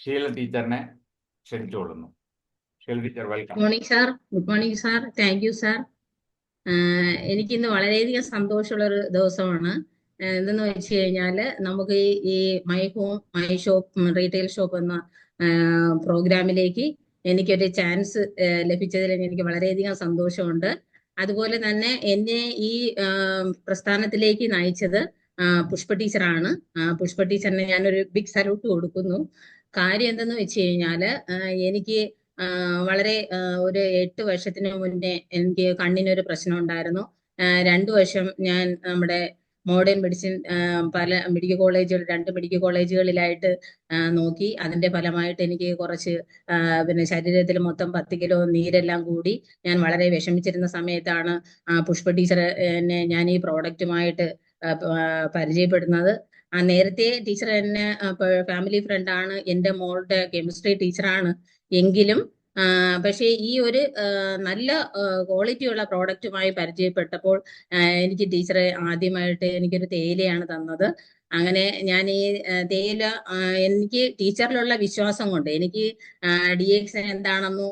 ഷീല ടീച്ചറിനെ ക്ഷണിച്ചുകൊള്ളുന്നു. Sheela teacher, welcome. Morning sir. Good morning sir. Thank you sir. എനിക്കിന്ന് വളരെയധികം സന്തോഷമുള്ള ഒരു ദിവസമാണ്. എന്തെന്ന് വെച്ച് കഴിഞ്ഞാൽ നമുക്ക് ഈ my home my shop retail shop എന്ന പ്രോഗ്രാമിലേക്ക് എനിക്കൊരു ചാൻസ് ലഭിച്ചതിൽ എനിക്ക് വളരെയധികം സന്തോഷമുണ്ട്. അതുപോലെ തന്നെ എന്നെ ഈ പ്രസ്ഥാനത്തിലേക്ക് നയിച്ചത് പുഷ്പ ടീച്ചറാണ്. പുഷ്പ ടീച്ചറിന് ഞാനൊരു ബിഗ് സല്യൂട്ട് കൊടുക്കുന്നു. കാര്യം എന്തെന്ന് വെച്ച് കഴിഞ്ഞാല് എനിക്ക് വളരെ ഒരു 8 വർഷത്തിന് മുന്നേ എനിക്ക് കണ്ണിനൊരു പ്രശ്നം ഉണ്ടായിരുന്നു. 2 വർഷം ഞാൻ നമ്മുടെ മോഡേൺ മെഡിസിൻ പല മെഡിക്കൽ കോളേജുകൾ 2 മെഡിക്കൽ കോളേജുകളിലായിട്ട് നോക്കി. അതിന്റെ ഫലമായിട്ട് എനിക്ക് കുറച്ച് പിന്നെ ശരീരത്തിൽ മൊത്തം 10 കിലോ നീരെല്ലാം കൂടി ഞാൻ വളരെ വിഷമിച്ചിരുന്ന സമയത്താണ് പുഷ്പ ടീച്ചർ എന്നെ ഞാൻ ഈ പ്രോഡക്റ്റുമായിട്ട് പരിചയപ്പെടുന്നത്. നേരത്തെ ടീച്ചർ എന്നെ ഫാമിലി ഫ്രണ്ടാണ്, എൻ്റെ മോളുടെ കെമിസ്ട്രി ടീച്ചറാണ്. എങ്കിലും പക്ഷേ ഈ ഒരു നല്ല ക്വാളിറ്റിയുള്ള പ്രോഡക്റ്റുമായി പരിചയപ്പെട്ടപ്പോൾ എനിക്ക് ടീച്ചറെ ആദ്യമായിട്ട് എനിക്കൊരു തേയിലയാണ് തന്നത്. അങ്ങനെ ഞാൻ ഈ തേയില എനിക്ക് ടീച്ചറിലുള്ള വിശ്വാസം കൊണ്ട് എനിക്ക് DX എന്താണെന്നോ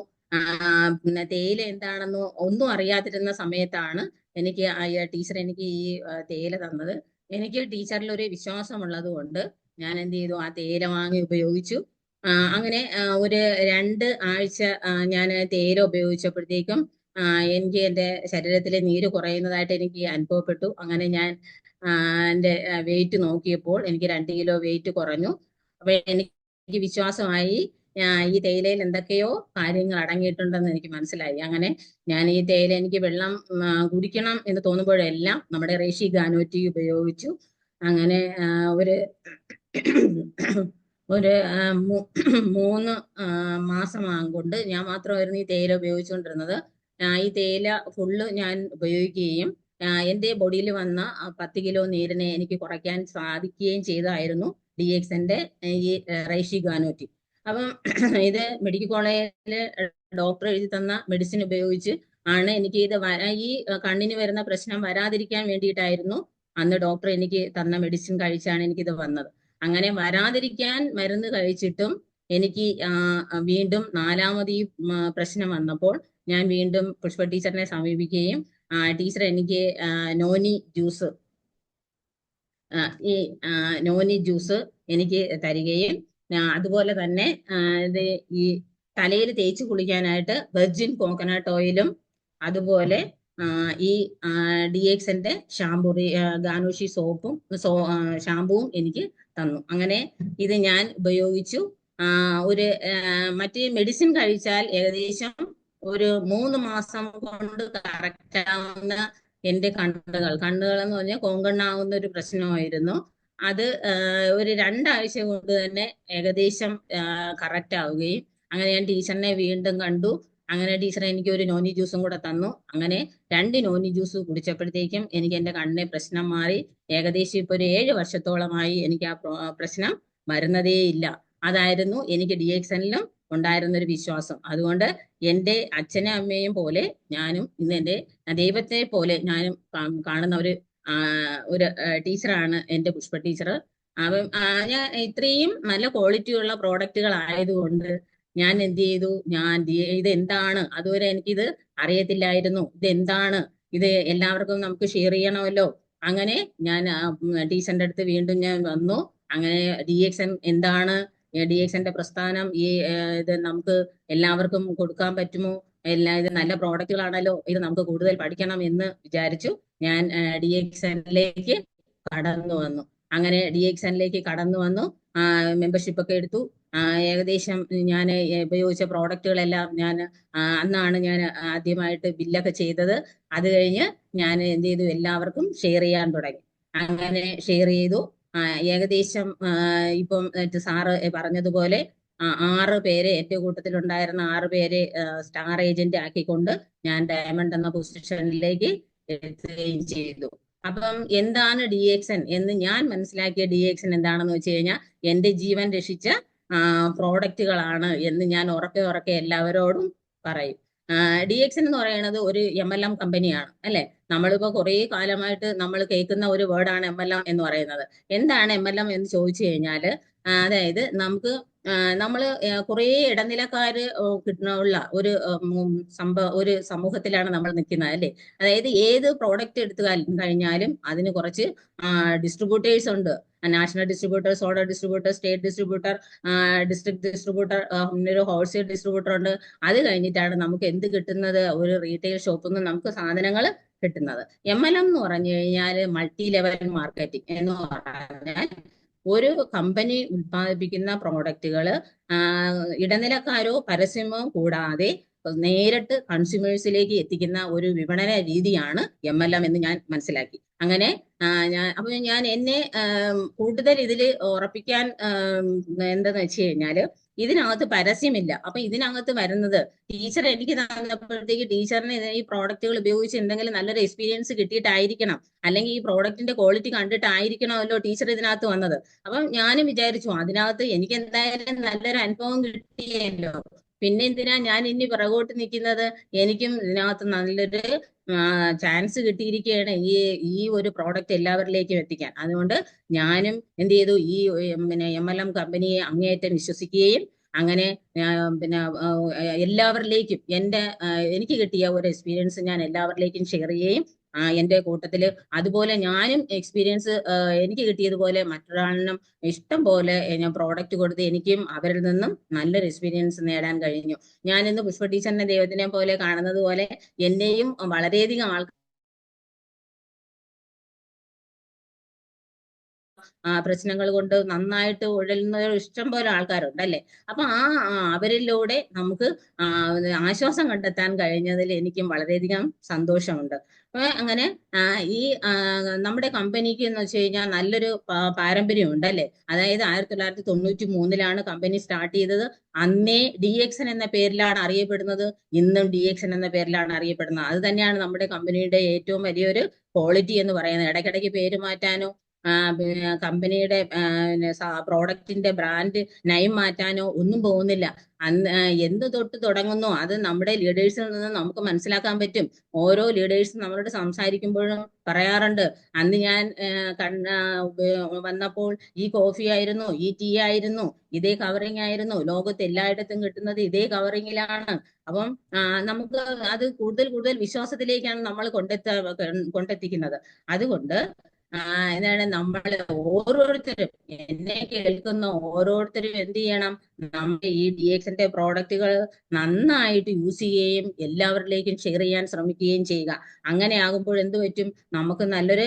പിന്നെ തേയില എന്താണെന്നോ ഒന്നും അറിയാതിരുന്ന സമയത്താണ് എനിക്ക് ടീച്ചർ എനിക്ക് ഈ തേയില തന്നത്. എനിക്ക് ടീച്ചറിൽ ഒരു വിശ്വാസമുള്ളത് കൊണ്ട് ഞാൻ എന്ത് ചെയ്തു, ആ തേയില വാങ്ങി ഉപയോഗിച്ചു. അങ്ങനെ ഒരു 2 ആഴ്ച ഞാൻ തേയില ഉപയോഗിച്ചപ്പോഴത്തേക്കും എനിക്ക് എൻ്റെ ശരീരത്തിലെ നീര് കുറയുന്നതായിട്ട് എനിക്ക് അനുഭവപ്പെട്ടു. അങ്ങനെ ഞാൻ എൻ്റെ വെയിറ്റ് നോക്കിയപ്പോൾ എനിക്ക് 2 കിലോ വെയിറ്റ് കുറഞ്ഞു. അപ്പൊ എനിക്ക് വിശ്വാസമായി ഈ തേയിലയിൽ എന്തൊക്കെയോ കാര്യങ്ങൾ അടങ്ങിയിട്ടുണ്ടെന്ന് എനിക്ക് മനസ്സിലായി. അങ്ങനെ ഞാൻ ഈ തേയില എനിക്ക് വെള്ളം കുടിക്കണം എന്ന് തോന്നുമ്പോഴെല്ലാം നമ്മുടെ റേഷി ഗാനോറ്റി ഉപയോഗിച്ചു. അങ്ങനെ ഒരു ഒരു 3 മാസം കൊണ്ട് ഞാൻ മാത്രമായിരുന്നു ഈ തേയില ഉപയോഗിച്ചുകൊണ്ടിരുന്നത്. ഈ തേയില ഫുള്ള് ഞാൻ ഉപയോഗിക്കുകയും എൻ്റെ ബോഡിയിൽ വന്ന 10 കിലോ നീരിനെ എനിക്ക് കുറയ്ക്കാൻ സാധിക്കുകയും ചെയ്തായിരുന്നു DXന്റെ ഈ റൈഷി ഗാനോറ്റി. അപ്പം ഇത് മെഡിക്കൽ കോളേജില് ഡോക്ടർ എഴുതി തന്ന മെഡിസിൻ ഉപയോഗിച്ച് ആണ് എനിക്ക് ഇത് ഈ കണ്ണിന് വരുന്ന പ്രശ്നം വരാതിരിക്കാൻ വേണ്ടിയിട്ടായിരുന്നു അന്ന് ഡോക്ടർ എനിക്ക് തന്ന മെഡിസിൻ കഴിച്ചാണ് എനിക്കിത് വന്നത്. അങ്ങനെ വരാതിരിക്കാൻ മരുന്ന് കഴിച്ചിട്ടും എനിക്ക് വീണ്ടും 4ാമത് ഈ പ്രശ്നം വന്നപ്പോൾ ഞാൻ വീണ്ടും പുഷ്പ ടീച്ചറിനെ സമീപിക്കുകയും ടീച്ചർ എനിക്ക് നോനി ജ്യൂസ് ഈ നോനി ജ്യൂസ് എനിക്ക് തരികയും അതുപോലെ തന്നെ ഇത് ഈ തലയിൽ തേച്ച് കുളിക്കാനായിട്ട് വെർജിൻ കോക്കനട്ട് ഓയിലും അതുപോലെ ഈ DXന്റെ ഷാമ്പൂ ഗാനോഷി സോപ്പും ഷാമ്പുവും എനിക്ക് തന്നു. അങ്ങനെ ഇത് ഞാൻ ഉപയോഗിച്ചു. ഒരു മറ്റേ മെഡിസിൻ കഴിച്ചാൽ ഏകദേശം ഒരു 3 മാസം കൊണ്ട് കറക്റ്റ് ആവുന്ന എൻ്റെ കണ്ണുകൾ എന്ന് പറഞ്ഞാൽ കോങ്കണ്ണാവുന്ന ഒരു പ്രശ്നമായിരുന്നു. അത് ഒരു 2 ആഴ്ച കൊണ്ട് തന്നെ ഏകദേശം കറക്റ്റ് ആവുകയും അങ്ങനെ ഞാൻ ടീച്ചറിനെ വീണ്ടും കണ്ടു. അങ്ങനെ ടീച്ചർ എനിക്ക് ഒരു നോനി ജ്യൂസും കൂടെ തന്നു. അങ്ങനെ 2 നോനി ജ്യൂസ് കുടിച്ചപ്പോഴത്തേക്കും എനിക്ക് എൻ്റെ കണ്ണിലെ പ്രശ്നം മാറി. ഏകദേശം ഇപ്പൊ ഒരു 7 വർഷത്തോളമായി എനിക്ക് ആ പ്രശ്നം വരുന്നതേ ഇല്ല. അതായിരുന്നു എനിക്ക് DXനിലും ഉണ്ടായിരുന്ന ഒരു വിശ്വാസം. അതുകൊണ്ട് എൻ്റെ അച്ഛനും അമ്മയും പോലെ ഞാനും ഇന്ന് എൻ്റെ ദൈവത്തെ പോലെ ഞാനും കാണുന്ന ഒരു ടീച്ചറാണ് എൻ്റെ പുഷ്പ ടീച്ചർ. അപ്പം ഞാൻ ഇത്രയും നല്ല ക്വാളിറ്റിയുള്ള പ്രോഡക്റ്റുകൾ ആയതുകൊണ്ട് ഞാൻ എന്ത് ചെയ്തു, ഇത് എന്താണ്, അതുവരെ എനിക്കിത് അറിയത്തില്ലായിരുന്നു. ഇതെന്താണ്, ഇത് എല്ലാവർക്കും നമുക്ക് ഷെയർ ചെയ്യണമല്ലോ. അങ്ങനെ ഞാൻ ടീച്ചറിന്റെ അടുത്ത് വീണ്ടും ഞാൻ വന്നു. അങ്ങനെ DXN എന്താണ്, DXന്റെ പ്രസ്ഥാനം, ഇത് നമുക്ക് എല്ലാവർക്കും കൊടുക്കാൻ പറ്റുമോ, ഇത് നല്ല പ്രോഡക്റ്റുകളാണല്ലോ, ഇത് നമുക്ക് കൂടുതൽ പഠിക്കണം എന്ന് വിചാരിച്ചു ഞാൻ DXനിലേക്ക് കടന്നു വന്നു. അങ്ങനെ DXനിലേക്ക് കടന്നു വന്നു, മെമ്പർഷിപ്പ് ഒക്കെ എടുത്തു. ഏകദേശം ഞാൻ ഉപയോഗിച്ച പ്രോഡക്റ്റുകളെല്ലാം അന്നാണ് ഞാൻ ആദ്യമായിട്ട് ബില്ലൊക്കെ ചെയ്തത്. അത് കഴിഞ്ഞ് ഞാൻ എന്ത് ചെയ്തു, എല്ലാവർക്കും ഷെയർ ചെയ്യാൻ തുടങ്ങി. അങ്ങനെ ഷെയർ ചെയ്തു. ഏകദേശം ഇപ്പം സാറ് പറഞ്ഞതുപോലെ 6 പേരെ, എൻ്റെ കൂട്ടത്തിലുണ്ടായിരുന്ന 6 പേരെ സ്റ്റാർ ഏജന്റ് ആക്കിക്കൊണ്ട് ഞാൻ ഡയമണ്ട് എന്ന പൊസിഷനിലേക്ക് എത്തുകയും ചെയ്തു. അപ്പം എന്താണ് DXN എന്ന് ഞാൻ മനസ്സിലാക്കിയ DXN എന്താണെന്ന് വെച്ച് കഴിഞ്ഞാൽ എൻ്റെ ജീവൻ രക്ഷിച്ച പ്രോഡക്റ്റുകളാണ് എന്ന് ഞാൻ ഉറക്കെ എല്ലാവരോടും പറയും. DXN എന്ന് പറയുന്നത് ഒരു MLM കമ്പനിയാണ്, അല്ലെ? നമ്മളിപ്പോ കുറേ കാലമായിട്ട് നമ്മൾ കേൾക്കുന്ന ഒരു വേർഡാണ് MLM എന്ന് പറയുന്നത്. എന്താണ് MLM എന്ന് ചോദിച്ചു കഴിഞ്ഞാല്, അതായത് നമുക്ക് നമ്മൾ കുറേ ഇടനിലക്കാര് ഉള്ള ഒരു സമൂഹത്തിലാണ് നമ്മൾ നിൽക്കുന്നത് അല്ലേ. അതായത് ഏത് പ്രോഡക്റ്റ് എടുത്തു കഴിഞ്ഞാലും അതിന് കുറച്ച് ഡിസ്ട്രിബ്യൂട്ടേഴ്സ് ഉണ്ട്. National distributor, soda distributor, state distributor, district distributor, ഒരു ഹോൾസെയിൽ ഡിസ്ട്രിബ്യൂട്ടർ ഉണ്ട്. അത് കഴിഞ്ഞിട്ടാണ് നമുക്ക് എന്ത് കിട്ടുന്നത്, ഒരു റീറ്റെയിൽ ഷോപ്പിൽ നിന്ന് നമുക്ക് സാധനങ്ങൾ കിട്ടുന്നത്. MLM എന്ന് പറഞ്ഞു കഴിഞ്ഞാൽ മൾട്ടി ലെവൽ മാർക്കറ്റിംഗ് എന്ന് പറഞ്ഞാൽ ഒരു കമ്പനി ഉത്പാദിപ്പിക്കുന്ന പ്രോഡക്റ്റുകൾ ഇടനിലക്കാരോ പരസ്യമോ കൂടാതെ നേരിട്ട് കൺസ്യൂമേഴ്സിലേക്ക് എത്തിക്കുന്ന ഒരു വിപണന രീതിയാണ് MLM എന്ന് ഞാൻ മനസ്സിലാക്കി. അങ്ങനെ ഞാൻ എന്നെ കൂടുതൽ ഇതിൽ ഉറപ്പിക്കാൻ എന്താന്ന് വെച്ച് കഴിഞ്ഞാല് ഇതിനകത്ത് പരസ്യമില്ല. അപ്പൊ ഇതിനകത്ത് വരുന്നത് ടീച്ചർ എനിക്ക് തന്നപ്പോഴത്തേക്ക് ടീച്ചറിന് ഈ പ്രോഡക്റ്റുകൾ ഉപയോഗിച്ച് എന്തെങ്കിലും നല്ലൊരു എക്സ്പീരിയൻസ് കിട്ടിയിട്ടായിരിക്കണം, അല്ലെങ്കിൽ ഈ പ്രോഡക്റ്റിന്റെ ക്വാളിറ്റി കണ്ടിട്ടായിരിക്കണമല്ലോ ടീച്ചർ ഇതിനകത്ത് വന്നത്. അപ്പം ഞാനും വിചാരിച്ചു അതിനകത്ത് എനിക്ക് എന്തായാലും നല്ലൊരു അനുഭവം കിട്ടിയല്ലോ, പിന്നെ എന്തിനാ ഞാൻ ഇനി പിറകോട്ട് നിൽക്കുന്നത്, എനിക്കും ഇതിനകത്ത് നല്ലൊരു ചാൻസ് കിട്ടിയിരിക്കുകയാണ് ഈ ഒരു പ്രോഡക്റ്റ് എല്ലാവരിലേക്കും എത്തിക്കാൻ. അതുകൊണ്ട് ഞാനും എന്ത് ചെയ്തു, പിന്നെ MLM കമ്പനിയെ അങ്ങേയറ്റം വിശ്വസിക്കുകയും അങ്ങനെ പിന്നെ എല്ലാവരിലേക്കും എനിക്ക് കിട്ടിയ ഒരു എക്സ്പീരിയൻസ് ഞാൻ എല്ലാവരിലേക്കും ഷെയർ ചെയ്യുകയും എന്റെ കൂട്ടത്തില് അതുപോലെ ഞാനും എക്സ്പീരിയൻസ് എനിക്ക് കിട്ടിയതുപോലെ മറ്റൊരാളിനും ഇഷ്ടം പോലെ ഞാൻ പ്രോഡക്റ്റ് കൊടുത്ത് എനിക്കും അവരിൽ നിന്നും നല്ലൊരു എക്സ്പീരിയൻസ് നേടാൻ കഴിഞ്ഞു. ഞാൻ ഇന്ന് പുഷ്പ ടീച്ചറിനെ ദൈവത്തിനെ പോലെ കാണുന്നത് പോലെ എന്നെയും വളരെയധികം ആൾക്കാർ പ്രശ്നങ്ങൾ കൊണ്ട് നന്നായിട്ട് ഉഴലുന്ന ഇഷ്ടം പോലെ ആൾക്കാരുണ്ട് അല്ലേ. അപ്പൊ അവരിലൂടെ നമുക്ക് ആശ്വാസം കണ്ടെത്താൻ കഴിഞ്ഞതിൽ എനിക്കും വളരെയധികം സന്തോഷമുണ്ട്. അങ്ങനെ ഈ നമ്മുടെ കമ്പനിക്ക് എന്ന് വെച്ച് കഴിഞ്ഞാൽ നല്ലൊരു പാരമ്പര്യം ഉണ്ട് അല്ലെ. അതായത് 1993 കമ്പനി സ്റ്റാർട്ട് ചെയ്തത്. അന്നേ DXN എന്ന പേരിലാണ് അറിയപ്പെടുന്നത്, ഇന്നും DXN എന്ന പേരിലാണ് അറിയപ്പെടുന്നത്. അത് തന്നെയാണ് നമ്മുടെ കമ്പനിയുടെ ഏറ്റവും വലിയൊരു ക്വാളിറ്റി എന്ന് പറയുന്നത്. ഇടയ്ക്കിടയ്ക്ക് പേര് മാറ്റാനോ കമ്പനിയുടെ പ്രോഡക്റ്റിന്റെ ബ്രാൻഡ് നെയിം മാറ്റാനോ ഒന്നും പോകുന്നില്ല. എന്ത് തൊട്ട് തുടങ്ങുന്നോ അത് നമ്മുടെ ലീഡേഴ്സിൽ നിന്ന് നമുക്ക് മനസ്സിലാക്കാൻ പറ്റും. ഓരോ ലീഡേഴ്സും നമ്മളോട് സംസാരിക്കുമ്പോഴും പറയാറുണ്ട്, അന്ന് ഞാൻ വന്നപ്പോൾ ഈ കോഫി ആയിരുന്നു, ഈ ടീ ആയിരുന്നു, ഇതേ കവറിങ് ആയിരുന്നു, ലോകത്ത് എല്ലായിടത്തും കിട്ടുന്നത് ഇതേ കവറിങ്ങിലാണ്. അപ്പം നമുക്ക് അത് കൂടുതൽ വിശ്വാസത്തിലേക്കാണ് നമ്മൾ കൊണ്ടെത്തിക്കുന്നത്. അതുകൊണ്ട് എന്താണ് നമ്മൾ ഓരോരുത്തരും, എന്നെ കേൾക്കുന്ന ഓരോരുത്തരും എന്ത് ചെയ്യണം, നമ്മുടെ ഈ DXന്റെ പ്രോഡക്റ്റുകൾ നന്നായിട്ട് യൂസ് ചെയ്യുകയും എല്ലാവരിലേക്കും ഷെയർ ചെയ്യാൻ ശ്രമിക്കുകയും ചെയ്യുക. അങ്ങനെ ആകുമ്പോൾ എന്ത് പറ്റും, നമുക്ക് നല്ലൊരു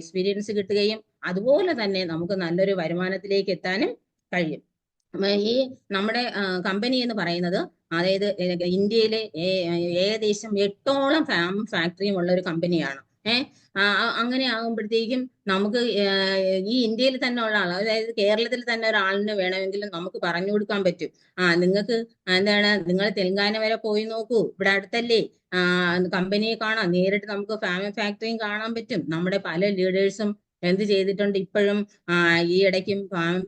എക്സ്പീരിയൻസ് കിട്ടുകയും അതുപോലെ തന്നെ നമുക്ക് നല്ലൊരു വരുമാനത്തിലേക്ക് എത്താനും കഴിയും. ഈ നമ്മുടെ കമ്പനി എന്ന് പറയുന്നത്, അതായത് ഇന്ത്യയിലെ ഏകദേശം 8ഓളം ഫാക്ടറിയും ഉള്ള ഒരു കമ്പനിയാണ്. അങ്ങനെ ആകുമ്പോഴത്തേക്കും നമുക്ക് ഈ ഇന്ത്യയിൽ തന്നെ ഉള്ള ആൾ, അതായത് കേരളത്തിൽ തന്നെ ഒരാളിന് വേണമെങ്കിലും നമുക്ക് പറഞ്ഞു കൊടുക്കാൻ പറ്റും, നിങ്ങൾക്ക് എന്താണ്, നിങ്ങൾ തെലങ്കാന വരെ പോയി നോക്കൂ, ഇവിടെ അടുത്തല്ലേ, കമ്പനിയെ കാണാം, നേരിട്ട് നമുക്ക് ഫാക്ടറിയും കാണാൻ പറ്റും. നമ്മുടെ പല ലീഡേഴ്സും എന്ത് ചെയ്തിട്ടുണ്ട്, ഇപ്പോഴും ഈ ഇടയ്ക്കും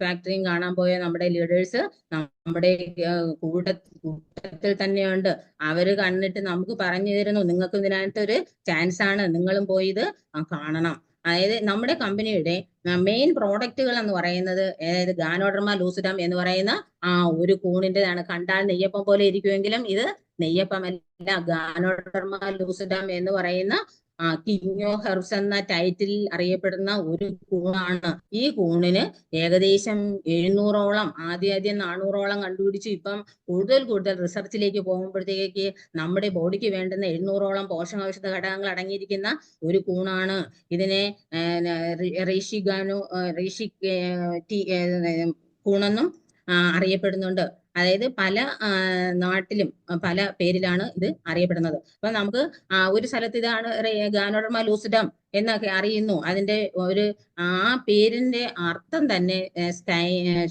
ഫാക്ടറിയും കാണാൻ പോയ നമ്മുടെ ലീഡേഴ്സ് നമ്മുടെ കൂട്ടത്തിൽ തന്നെയുണ്ട്. അവര് കണ്ടിട്ട് നമുക്ക് പറഞ്ഞു തരുന്നു, നിങ്ങൾക്ക് ഇതിനകത്തൊരു ചാൻസ് ആണ്, നിങ്ങളും പോയി ഇത് കാണണം. അതായത് നമ്മുടെ കമ്പനിയുടെ മെയിൻ പ്രോഡക്റ്റുകൾ എന്ന് പറയുന്നത്, അതായത് ഗാനോഡർമ ലൂസിഡം എന്ന് പറയുന്ന ഒരു കൂണിൻ്റെതാണ്. കണ്ടാൽ നെയ്യപ്പം പോലെ ഇരിക്കുമെങ്കിലും ഇത് നെയ്യപ്പമല്ല, ഗാനോഡർമ ലൂസിഡം എന്ന് പറയുന്ന കിങ് ഓഫ് ഹെർബ്സ് എന്ന ടൈറ്റിൽ അറിയപ്പെടുന്ന ഒരു കൂണാണ്. ഈ കൂണിന് ഏകദേശം 700ഓളം, ആദ്യം 400ഓളം കണ്ടുപിടിച്ചു. ഇപ്പം കൂടുതൽ റിസർച്ചിലേക്ക് പോകുമ്പോഴത്തേക്ക് നമ്മുടെ ബോഡിക്ക് വേണ്ടുന്ന 700ഓളം പോഷകാംശ ഘടകങ്ങൾ അടങ്ങിയിരിക്കുന്ന ഒരു കൂണാണ്. ഇതിനെ റീഷി കൂണെന്നും അറിയപ്പെടുന്നുണ്ട്. അതായത് പല നാട്ടിലും പല പേരിലാണ് ഇത് അറിയപ്പെടുന്നത്. അപ്പൊ നമുക്ക് ഒരു സ്ഥലത്ത് ഇതാണ് ഗാനോഡർമ ലൂസിഡം എന്നൊക്കെ അറിയുന്നു. അതിന്റെ ഒരു പേരിന്റെ അർത്ഥം തന്നെ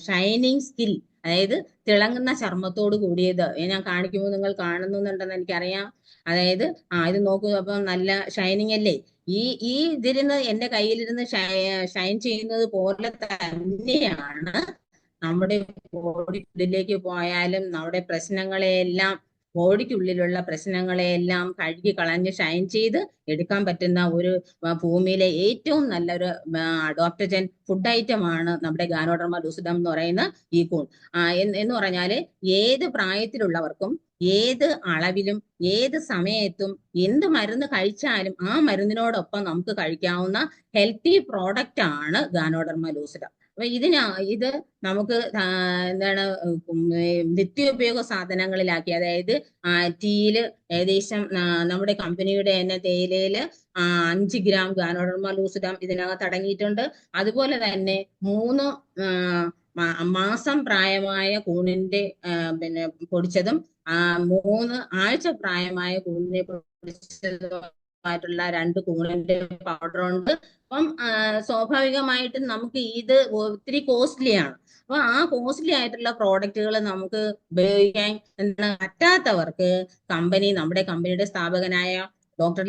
ഷൈനിങ് സ്കിൽ, അതായത് തിളങ്ങുന്ന ചർമ്മത്തോട് കൂടിയത്. ഞാൻ കാണിക്കുമ്പോൾ നിങ്ങൾ കാണുന്നുണ്ടെന്ന് എനിക്കറിയാം. അതായത് ഇത് നോക്കൂ, അപ്പം നല്ല ഷൈനിങ് അല്ലേ. ഈ ഇതിരുന്ന് എന്റെ കയ്യിലിരുന്ന് ഷൈൻ ചെയ്യുന്നത് പോലെ തന്നെയാണ് നമ്മുടെ ബോഡിയിലേക്ക് പോയാലും നമ്മുടെ പ്രശ്നങ്ങളെല്ലാം ബോഡിക്കുള്ളിലുള്ള പ്രശ്നങ്ങളെല്ലാം കഴുകി കളഞ്ഞ് ഷൈൻ ചെയ്ത് എടുക്കാൻ പറ്റുന്ന ഒരു ഭൂമിയിലെ ഏറ്റവും നല്ലൊരു അഡോപ്റ്റജൻ ഫുഡ് ഐറ്റമാണ് നമ്മുടെ ഗാനോഡർമ ലൂസിഡം എന്ന് പറയുന്ന ഈ കൂൺ. എന്ന് പറഞ്ഞാല് ഏത് പ്രായത്തിലുള്ളവർക്കും ഏത് അളവിലും ഏത് സമയത്തും എന്ത് മരുന്ന് കഴിച്ചാലും ആ മരുന്നിനോടൊപ്പം നമുക്ക് കഴിക്കാവുന്ന ഹെൽത്തി പ്രോഡക്റ്റ് ആണ് ഗാനോഡർമ ലൂസിഡം. അപ്പൊ ഇത് നമുക്ക് എന്താണ് നിത്യോപയോഗ സാധനങ്ങളിലാക്കി, അതായത് ടീയില് ഏകദേശം നമ്മുടെ കമ്പനിയുടെ തന്നെ തേയിലയില് 5 ഗ്രാം ഗാനോഡർമ ലൂസിഡം ഇതിനകത്ത് അടങ്ങിയിട്ടുണ്ട്. അതുപോലെ തന്നെ 3 മാസം പ്രായമായ കൂണിന്റെ പിന്നെ പൊടിച്ചതും 3 ആഴ്ച പ്രായമായ കൂണിനെ പൊടിച്ചതുമായിട്ടുള്ള 2 കൂണിന്റെ പൗഡറുണ്ട്. അപ്പം സ്വാഭാവികമായിട്ടും നമുക്ക് ഇത് ഒത്തിരി കോസ്റ്റ്ലി ആണ്. അപ്പൊ ആ കോസ്റ്റ്ലി ആയിട്ടുള്ള പ്രോഡക്റ്റുകൾ നമുക്ക് ഉപയോഗിക്കാൻ പറ്റാത്തവർക്ക് നമ്മുടെ കമ്പനിയുടെ സ്ഥാപകനായ ഡോക്ടർ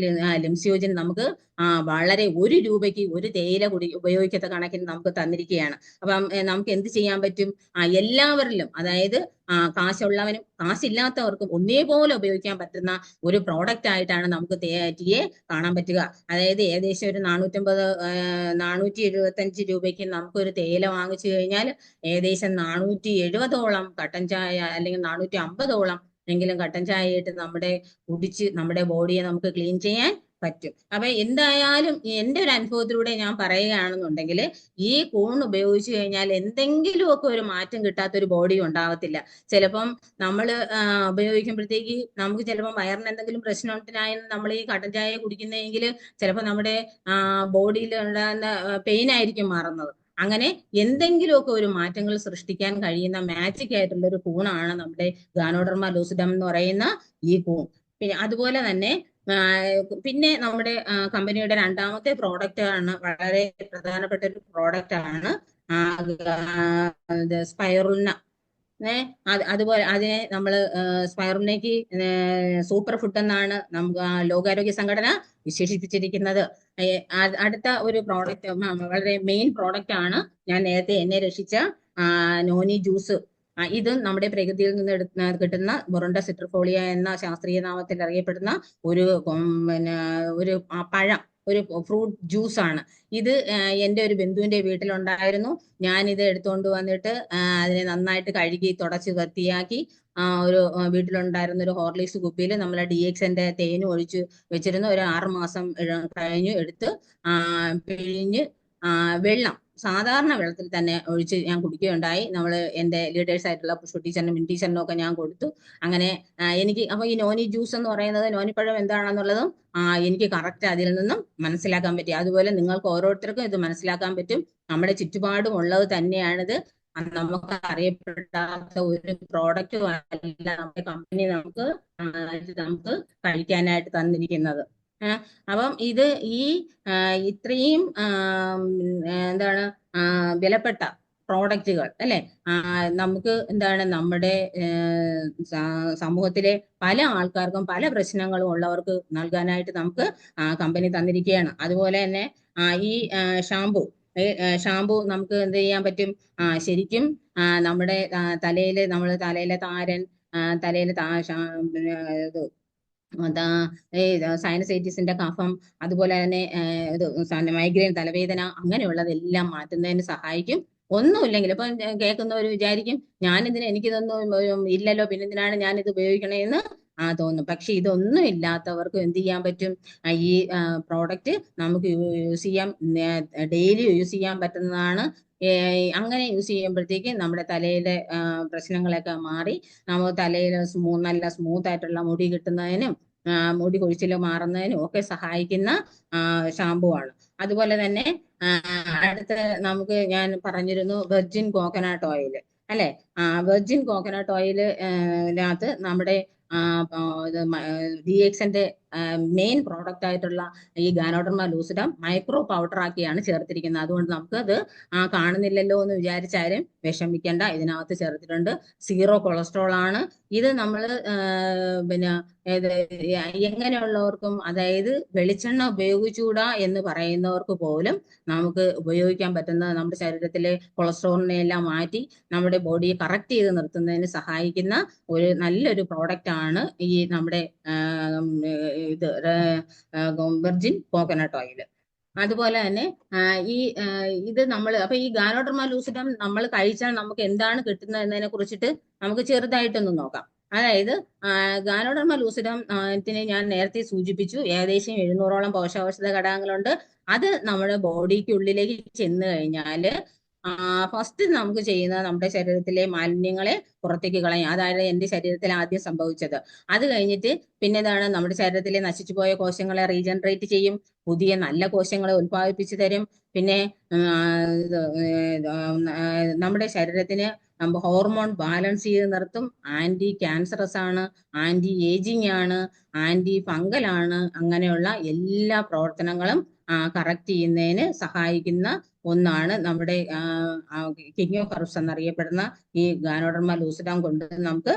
ലിംസിയോജിൻ നമുക്ക് വളരെ 1 രൂപയ്ക്ക് ഒരു തേയില ഉപയോഗിക്കത്ത കണക്കിന് നമുക്ക് തന്നിരിക്കുകയാണ്. അപ്പം നമുക്ക് എന്ത് ചെയ്യാൻ പറ്റും? എല്ലാവരിലും, അതായത് കാശുള്ളവനും കാശില്ലാത്തവർക്കും ഒന്നേപോലെ ഉപയോഗിക്കാൻ പറ്റുന്ന ഒരു പ്രോഡക്റ്റ് ആയിട്ടാണ് നമുക്ക് ടീയെ കാണാൻ പറ്റുക. അതായത് ഏകദേശം ഒരു 475 രൂപയ്ക്ക് നമുക്കൊരു തേയില വാങ്ങിച്ചു കഴിഞ്ഞാൽ ഏകദേശം 470ഓളം കട്ടൻ ചായ അല്ലെങ്കിൽ 450ഓളം എങ്കിലും കട്ടൻ ചായ ആയിട്ട് കുടിച്ച് നമ്മുടെ ബോഡിയെ നമുക്ക് ക്ലീൻ ചെയ്യാൻ പറ്റും. അപ്പൊ എന്തായാലും എൻ്റെ ഒരു അനുഭവത്തിലൂടെ ഞാൻ പറയുകയാണെന്നുണ്ടെങ്കിൽ ഈ കൂൺ ഉപയോഗിച്ചു കഴിഞ്ഞാൽ എന്തെങ്കിലുമൊക്കെ ഒരു മാറ്റം കിട്ടാത്ത ഒരു ബോഡി ഉണ്ടാവത്തില്ല. ചിലപ്പം നമ്മൾ ഉപയോഗിക്കുമ്പോഴത്തേക്ക് നമുക്ക് ചിലപ്പോൾ വയറിന് എന്തെങ്കിലും പ്രശ്നത്തിനായി നമ്മൾ ഈ കട്ടൻ ചായ കുടിക്കുന്നതെങ്കിൽ ചിലപ്പോൾ നമ്മുടെ ബോഡിയിൽ ഉണ്ടാകുന്ന പെയിൻ ആയിരിക്കും മാറുന്നത്. അങ്ങനെ എന്തെങ്കിലുമൊക്കെ ഒരു മാറ്റങ്ങൾ സൃഷ്ടിക്കാൻ കഴിയുന്ന മാജിക് ആയിട്ടുള്ള ഒരു കൂണാണ് നമ്മുടെ ഗാനോഡർമ ലൂസിഡം എന്ന് പറയുന്ന ഈ കൂൺ. പിന്നെ അതുപോലെ തന്നെ പിന്നെ നമ്മുടെ കമ്പനിയുടെ 2ാമത്തെ പ്രോഡക്റ്റ് ആണ്, വളരെ പ്രധാനപ്പെട്ട ഒരു പ്രോഡക്റ്റ് ആണ് സ്പൈറുലിന. അതുപോലെ അതിനെ നമ്മൾ സ്പൈറുലിനയ്ക്ക് സൂപ്പർ ഫുഡ് എന്നാണ് നമുക്ക് ലോകാരോഗ്യ സംഘടന വിശേഷിപ്പിച്ചിരിക്കുന്നത്. അടുത്ത ഒരു പ്രോഡക്റ്റ്, വളരെ മെയിൻ പ്രോഡക്റ്റ് ആണ് ഞാൻ നേരത്തെ എന്നെ രക്ഷിച്ച നോനി ജ്യൂസ്. ഇതും നമ്മുടെ പ്രകൃതിയിൽ നിന്ന് കിട്ടുന്ന മൊറിൻഡ സിട്രിഫോളിയ എന്ന ശാസ്ത്രീയ നാമത്തിൽ അറിയപ്പെടുന്ന ഒരു പഴം, ഒരു ഫ്രൂട്ട് ജ്യൂസ് ആണ്. ഇത് എൻ്റെ ഒരു ബന്ധുവിന്റെ വീട്ടിലുണ്ടായിരുന്നു. ഞാനിത് എടുത്തുകൊണ്ട് വന്നിട്ട് അതിനെ നന്നായിട്ട് കഴുകി തുടച്ച് വൃത്തിയാക്കി ഒരു വീട്ടിലുണ്ടായിരുന്ന ഒരു ഹോർലിക്സ് കുപ്പിയിൽ നമ്മൾ DXന്റെ തേനും ഒഴിച്ച് വെച്ചിരുന്നു. ഒരു 6 മാസം കഴിഞ്ഞു എടുത്ത് പിഴിഞ്ഞ് വെള്ളം, സാധാരണ വെള്ളത്തിൽ തന്നെ ഒഴിച്ച് ഞാൻ കുടിക്കുകയുണ്ടായി. നമ്മൾ എൻ്റെ ലീഡേഴ്സ് ആയിട്ടുള്ള പുഷ്പ ടീച്ചറിനും മിൻ ടീച്ചറിനും ഒക്കെ ഞാൻ കൊടുത്തു. അങ്ങനെ എനിക്ക് അപ്പോൾ ഈ നോനി ജ്യൂസ് എന്ന് പറയുന്നത്, നോനിപ്പഴം എന്താണെന്നുള്ളതും എനിക്ക് കറക്റ്റ് അതിൽ നിന്നും മനസ്സിലാക്കാൻ പറ്റി. അതുപോലെ നിങ്ങൾക്ക് ഓരോരുത്തർക്കും ഇത് മനസ്സിലാക്കാൻ പറ്റും. നമ്മുടെ ചുറ്റുപാടും ഉള്ളത് തന്നെയാണിത്. നമുക്ക് അറിയപ്പെടാത്ത ഒരു പ്രോഡക്റ്റ് അല്ല നമ്മുടെ കമ്പനി നമുക്ക് കഴിക്കാനായിട്ട് തന്നിരിക്കുന്നത്. അപ്പം ഇത് ഇത്രയും എന്താണ് വിലപ്പെട്ട പ്രോഡക്റ്റുകൾ അല്ലെ, നമുക്ക് എന്താണ് നമ്മുടെ സമൂഹത്തിലെ പല ആൾക്കാർക്കും പല പ്രശ്നങ്ങളും ഉള്ളവർക്ക് നൽകാനായിട്ട് നമുക്ക് കമ്പനി തന്നിരിക്കുകയാണ്. അതുപോലെ തന്നെ ഈ ഷാമ്പു നമുക്ക് എന്ത് ചെയ്യാൻ പറ്റും? ശരിക്കും നമ്മുടെ തലയിലെ താരൻ, തലയിലെ സൈനസൈറ്റിസിന്റെ കഫം, അതുപോലെ തന്നെ മൈഗ്രെയിൻ, തലവേദന, അങ്ങനെയുള്ളതെല്ലാം മാറ്റുന്നതിന് സഹായിക്കും. ഒന്നുമില്ലെങ്കിൽ ഇപ്പൊ കേൾക്കുന്നവർ വിചാരിക്കും എനിക്കിതൊന്നും ഇല്ലല്ലോ, പിന്നെന്തിനാണ് ഞാനിത് ഉപയോഗിക്കണേന്ന് തോന്നും. പക്ഷെ ഇതൊന്നും ഇല്ലാത്തവർക്ക് എന്ത് ചെയ്യാൻ പറ്റും? ഈ പ്രോഡക്റ്റ് നമുക്ക് യൂസ് ചെയ്യാം, ഡെയിലി യൂസ് ചെയ്യാൻ പറ്റുന്നതാണ്. അങ്ങനെ യൂസ് ചെയ്യുമ്പോഴത്തേക്ക് നമ്മുടെ തലയിലെ പ്രശ്നങ്ങളൊക്കെ മാറി നമുക്ക് തലയിൽ നല്ല സ്മൂത്ത് ആയിട്ടുള്ള മുടി കിട്ടുന്നതിനും മുടി കൊഴിച്ചിൽ മാറുന്നതിനും ഒക്കെ സഹായിക്കുന്ന ഷാമ്പു ആണ്. അതുപോലെ തന്നെ ഞാൻ പറഞ്ഞിരുന്നു വെർജിൻ കോക്കനട്ട് ഓയിൽ അല്ലെ. വെർജിൻ കോക്കനട്ട് ഓയിലിനകത്ത് നമ്മുടെ DXന്റെ മെയിൻ പ്രോഡക്റ്റ് ആയിട്ടുള്ള ഈ ഗാനോഡർമ ലൂസിഡം മൈക്രോ പൗഡർ ആക്കിയാണ് ചേർത്തിരിക്കുന്നത്. അതുകൊണ്ട് നമുക്ക് അത് കാണുന്നില്ലല്ലോ എന്ന് വിചാരിച്ചാലും വിഷമിക്കേണ്ട, ഇതിനകത്ത് ചേർത്തിട്ടുണ്ട്. സീറോ കൊളസ്ട്രോൾ ആണ് ഇത്. നമ്മൾ പിന്നെ എങ്ങനെയുള്ളവർക്കും, അതായത് വെളിച്ചെണ്ണ ഉപയോഗിച്ചൂടാ എന്ന് പറയുന്നവർക്ക് പോലും നമുക്ക് ഉപയോഗിക്കാൻ പറ്റുന്ന, നമ്മുടെ ശരീരത്തിലെ കൊളസ്ട്രോളിനെ എല്ലാം മാറ്റി നമ്മുടെ ബോഡിയെ കറക്റ്റ് ചെയ്ത് നിർത്തുന്നതിന് സഹായിക്കുന്ന ഒരു നല്ലൊരു പ്രോഡക്റ്റ് ആണ് ഈ നമ്മുടെ ഇത് വെർജിൻ കോക്കനട്ട് ഓയിൽ. അതുപോലെ തന്നെ ഇത് നമ്മൾ അപ്പൊ ഈ ഗാനോഡർമ ലൂസിഡം നമ്മൾ കഴിച്ചാൽ നമുക്ക് എന്താണ് കിട്ടുന്നത് എന്നതിനെ കുറിച്ചിട്ട് നമുക്ക് ചെറുതായിട്ടൊന്ന് നോക്കാം. അതായത് ഗാനോഡർമ ലൂസിഡം ഞാൻ നേരത്തെ സൂചിപ്പിച്ചു, ഏകദേശം 700ഓളം പോഷകാവശത ഘടകങ്ങളുണ്ട്. അത് നമ്മുടെ ബോഡിക്കുള്ളിലേക്ക് ചെന്ന് കഴിഞ്ഞാൽ ഫസ്റ്റ് നമുക്ക് ചെയ്യുന്നത് നമ്മുടെ ശരീരത്തിലെ മാലിന്യങ്ങളെ പുറത്തേക്ക് കളയും. അതായത് എന്റെ ശരീരത്തിൽ ആദ്യം സംഭവിച്ചത്. അത് കഴിഞ്ഞിട്ട് പിന്നെ എന്താണ്, നമ്മുടെ ശരീരത്തിലെ നശിച്ചുപോയ കോശങ്ങളെ റീജനറേറ്റ് ചെയ്യും, പുതിയ നല്ല കോശങ്ങളെ ഉത്പാദിപ്പിച്ചു തരും. പിന്നെ നമ്മുടെ ശരീരത്തിന് ഹോർമോൺ ബാലൻസ് ചെയ്ത് നിർത്തും. ആന്റി ക്യാൻസറസ് ആണ്, ആന്റി ഏജിങ് ആണ്, ആന്റി ഫംഗൽ ആണ്. അങ്ങനെയുള്ള എല്ലാ പ്രവർത്തനങ്ങളും കറക്റ്റ് ചെയ്യുന്നതിന് സഹായിക്കുന്ന ഒന്നാണ് നമ്മുടെ കിങ് ഓഫ് ഹെർബ്സ് എന്നറിയപ്പെടുന്ന ഈ ഗാനോഡർമ ലൂസിഡം കൊണ്ട് നമുക്ക്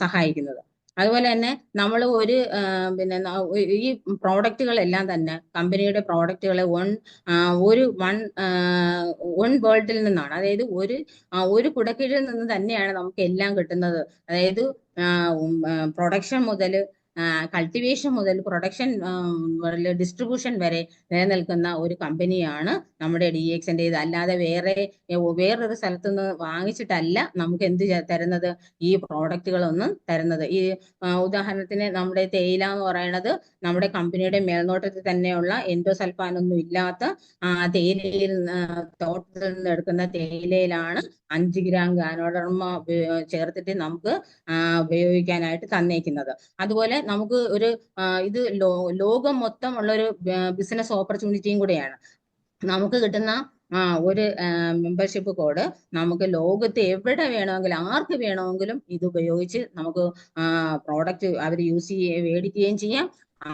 സഹായിക്കുന്നത്. അതുപോലെ തന്നെ നമ്മൾ ഈ പ്രോഡക്റ്റുകളെല്ലാം തന്നെ കമ്പനിയുടെ പ്രോഡക്റ്റുകളെ വൺ വേൾഡിൽ നിന്നാണ്, അതായത് ഒരു കുടക്കീഴിൽ നിന്ന് തന്നെയാണ് നമുക്ക് എല്ലാം കിട്ടുന്നത്. അതായത് പ്രൊഡക്ഷൻ മുതൽ കൾട്ടിവേഷൻ മുതൽ പ്രൊഡക്ഷൻ ഡിസ്ട്രിബ്യൂഷൻ വരെ നിലനിൽക്കുന്ന ഒരു കമ്പനിയാണ് നമ്മുടെ DXന്റെ. ഇത് അല്ലാതെ വേറൊരു സ്ഥലത്തു നിന്ന് വാങ്ങിച്ചിട്ടല്ല നമുക്ക് എന്ത് തരുന്നത്, ഈ പ്രോഡക്റ്റുകളൊന്നും തരുന്നത്. ഈ ഉദാഹരണത്തിന് നമ്മുടെ തേയില എന്ന് പറയുന്നത് നമ്മുടെ കമ്പനിയുടെ മേൽനോട്ടത്തിൽ തന്നെയുള്ള എൻഡോസൾഫാൻ ഒന്നും ഇല്ലാത്ത തേയിലയിൽ തോട്ടത്തിൽ നിന്ന് എടുക്കുന്ന തേയിലയിലാണ് 5 ഗ്രാം ഗാനോഡർമ ചേർത്തിട്ട് നമുക്ക് ഉപയോഗിക്കാനായിട്ട് തന്നേക്കുന്നത്. അതുപോലെ നമുക്ക് ഇത് ലോകം മൊത്തം ഉള്ള ഒരു ബിസിനസ് ഓപ്പർച്യൂണിറ്റിയും കൂടെയാണ്. നമുക്ക് കിട്ടുന്ന ഒരു മെമ്പർഷിപ്പ് കോഡ് നമുക്ക് ലോകത്ത് എവിടെ വേണമെങ്കിലും ആർക്ക് വേണമെങ്കിലും ഇത് ഉപയോഗിച്ച് നമുക്ക് പ്രോഡക്റ്റ് അവർ മേടിക്കുകയും ചെയ്യാം.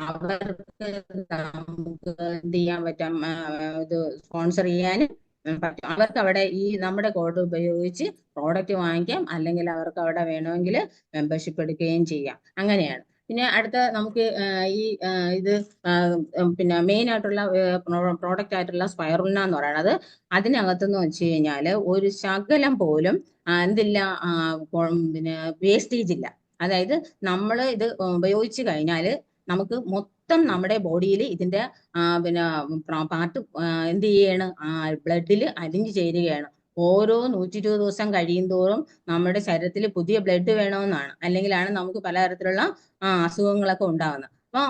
അവർക്ക് നമുക്ക് എന്ത് ചെയ്യാൻ പറ്റും, ഇത് സ്പോൺസർ ചെയ്യാനും പറ്റും. അവർക്ക് അവിടെ ഈ നമ്മുടെ കോഡ് ഉപയോഗിച്ച് പ്രോഡക്റ്റ് വാങ്ങിക്കാം, അല്ലെങ്കിൽ അവർക്ക് അവിടെ വേണമെങ്കിൽ മെമ്പർഷിപ്പ് എടുക്കുകയും ചെയ്യാം. അങ്ങനെയാണ്. പിന്നെ അടുത്ത നമുക്ക് ഇത് പിന്നെ മെയിൻ ആയിട്ടുള്ള പ്രോഡക്റ്റ് ആയിട്ടുള്ള സ്പൈറുലിന എന്ന് പറയുന്നത്, അതിനകത്തെന്ന് വെച്ച് കഴിഞ്ഞാൽ ഒരു ശകലം പോലും എന്തില്ല, പിന്നെ വേസ്റ്റേജ് ഇല്ല. അതായത് നമ്മൾ ഇത് ഉപയോഗിച്ച് കഴിഞ്ഞാൽ നമുക്ക് മൊത്തം നമ്മുടെ ബോഡിയിൽ ഇതിന്റെ പാർട്ട് എന്ത് ചെയ്യാണ്, ബ്ലഡിൽ അലിഞ്ഞു ചേരുകയാണ്. ഓരോ 120 ദിവസം കഴിയും തോറും നമ്മുടെ ശരീരത്തിൽ പുതിയ ബ്ലഡ് വേണമെന്നാണ്, അല്ലെങ്കിലാണ് നമുക്ക് പലതരത്തിലുള്ള അസുഖങ്ങളൊക്കെ ഉണ്ടാകുന്നത്. അപ്പൊ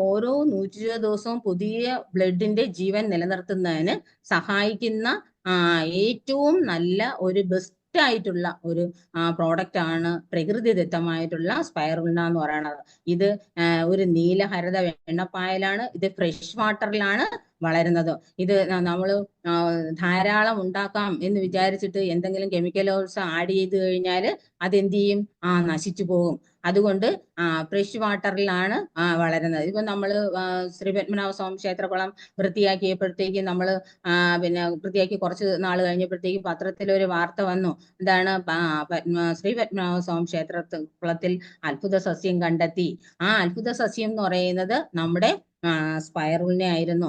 ഓരോ 120 ദിവസവും പുതിയ ബ്ലഡിന്റെ ജീവൻ നിലനിർത്തുന്നതിന് സഹായിക്കുന്ന ഏറ്റവും നല്ല ഒരു ബെസ്റ്റ് ആയിട്ടുള്ള ഒരു പ്രോഡക്റ്റ് ആണ് പ്രകൃതിദത്തമായിട്ടുള്ള സ്പൈറുലിന എന്ന് പറയുന്നത്. ഇത് ഒരു നീലഹരിത വെണ്ണപ്പായലാണ്. ഇത് ഫ്രഷ് വാട്ടറിലാണ് വളരുന്നത്. ഇത് നമ്മൾ ധാരാളം ഉണ്ടാക്കാം എന്ന് വിചാരിച്ചിട്ട് എന്തെങ്കിലും കെമിക്കൽസ് ആഡ് ചെയ്ത് കഴിഞ്ഞാൽ അതെന്ത് ചെയ്യും, നശിച്ചു പോകും. അതുകൊണ്ട് ഫ്രഷ് വാട്ടറിലാണ് വളരുന്നത്. ഇപ്പൊ നമ്മൾ ശ്രീ പത്മനാഭസ്വാമി ക്ഷേത്രകുളം വൃത്തിയാക്കിയപ്പോഴത്തേക്കും നമ്മൾ വൃത്തിയാക്കി കുറച്ച് നാൾ കഴിഞ്ഞപ്പോഴത്തേക്കും പത്രത്തിലൊരു വാർത്ത വന്നു. എന്താണ്, ശ്രീ പത്മനാഭസ്വാമി ക്ഷേത്രകുളത്തിൽ അത്ഭുത സസ്യം കണ്ടെത്തി. ആ അത്ഭുത സസ്യം എന്ന് പറയുന്നത് നമ്മുടെ സ്പൈറുലിന ആയിരുന്നു.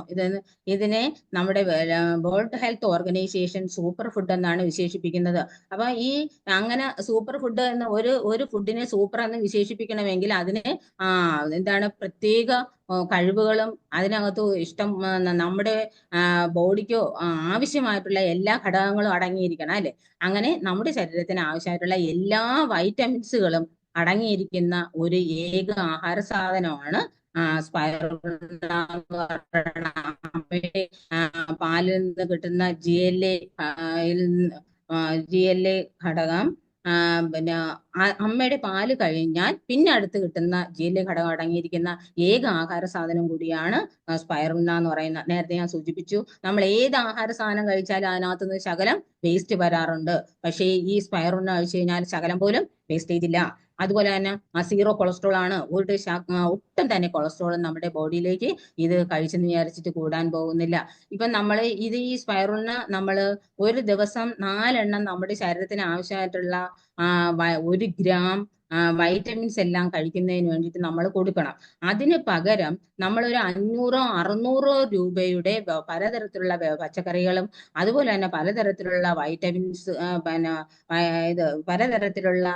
ഇതിനെ നമ്മുടെ world health organisation super food എന്നാണ് വിശേഷിപ്പിക്കുന്നത്. അപ്പൊ ഈ അങ്ങനെ സൂപ്പർ ഫുഡ് എന്ന ഒരു ഫുഡിനെ സൂപ്പർ എന്ന് വിശേഷിപ്പിക്കണമെങ്കിൽ അതിന് എന്താണ് പ്രത്യേക കഴിവുകളും അതിനകത്ത് നമ്മുടെ ബോഡിക്കോ ആവശ്യമായിട്ടുള്ള എല്ലാ ഘടകങ്ങളും അടങ്ങിയിരിക്കണം, അല്ലെ? അങ്ങനെ നമ്മുടെ ശരീരത്തിന് ആവശ്യമായിട്ടുള്ള എല്ലാ വൈറ്റമിൻസുകളും അടങ്ങിയിരിക്കുന്ന ഒരു ഏക ആഹാര സാധനമാണ് സ്പൈറുലിന. പാലിൽ നിന്ന് കിട്ടുന്ന GLA ഘടകം, പിന്നെ അമ്മയുടെ പാല് കഴിഞ്ഞാൽ പിന്നെ അടുത്ത് കിട്ടുന്ന GLA ഘടകം അടങ്ങിയിരിക്കുന്ന ഏക ആഹാര സാധനം കൂടിയാണ് സ്പൈറുലിന എന്ന് പറയുന്ന. നേരത്തെ ഞാൻ സൂചിപ്പിച്ചു, നമ്മൾ ഏത് ആഹാര സാധനം കഴിച്ചാലും അതിനകത്ത് നിന്ന് ശകലം വേസ്റ്റ് വരാറുണ്ട്. പക്ഷേ ഈ സ്പൈറുലിന കഴിച്ചു കഴിഞ്ഞാൽ ശകലം പോലും വേസ്റ്റേജ് ഇല്ല. അതുപോലെ തന്നെ സീറോ കൊളസ്ട്രോൾ ആണ്. ഒട്ടും തന്നെ കൊളസ്ട്രോൾ നമ്മുടെ ബോഡിയിലേക്ക് ഇത് കഴിച്ചെന്ന് വിചാരിച്ചിട്ട് കൂടാൻ പോകുന്നില്ല. ഇപ്പൊ നമ്മൾ ഈ സ്പൈറലിന് നമ്മൾ ഒരു ദിവസം 4 എണ്ണം നമ്മുടെ ശരീരത്തിന് ആവശ്യമായിട്ടുള്ള 1 ഗ്രാം വൈറ്റമിൻസ് എല്ലാം കഴിക്കുന്നതിന് വേണ്ടിയിട്ട് നമ്മൾ കൊടുക്കണം. അതിന് പകരം നമ്മളൊരു 500-600 രൂപയുടെ പലതരത്തിലുള്ള പച്ചക്കറികളും അതുപോലെ തന്നെ പലതരത്തിലുള്ള വൈറ്റമിൻസ് പിന്നെ ഇത് പലതരത്തിലുള്ള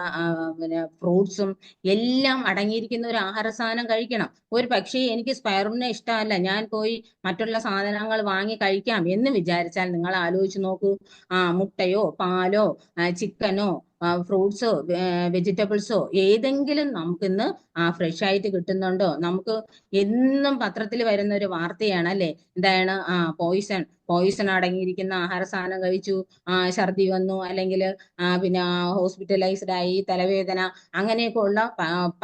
പിന്നെ ഫ്രൂട്ട്സും എല്ലാം അടങ്ങിയിരിക്കുന്ന ഒരു ആഹാര സാധനം കഴിക്കണം. ഒരു പക്ഷേ എനിക്ക് സ്പൈറലിനെ ഇഷ്ടമല്ല, ഞാൻ പോയി മറ്റുള്ള സാധനങ്ങൾ വാങ്ങി കഴിക്കാം എന്ന് വിചാരിച്ചാൽ നിങ്ങൾ ആലോചിച്ച് നോക്കൂ. മുട്ടയോ പാലോ ചിക്കനോ ഫ്രൂട്ട്സോ വെജിറ്റബിൾസോ ഏതെങ്കിലും നമുക്കിന്ന് ഫ്രഷ് ആയിട്ട് കിട്ടുന്നുണ്ടോ? നമുക്ക് എന്നും പത്രത്തിൽ വരുന്ന ഒരു വാർത്തയാണ് അല്ലെ, എന്താണ് പോയിസൺ അടങ്ങിയിരിക്കുന്ന ആഹാര സാധനം കഴിച്ചു, ഛർദി വന്നു, അല്ലെങ്കിൽ പിന്നെ ഹോസ്പിറ്റലൈസ്ഡ് ആയി, തലവേദന, അങ്ങനെയൊക്കെ ഉള്ള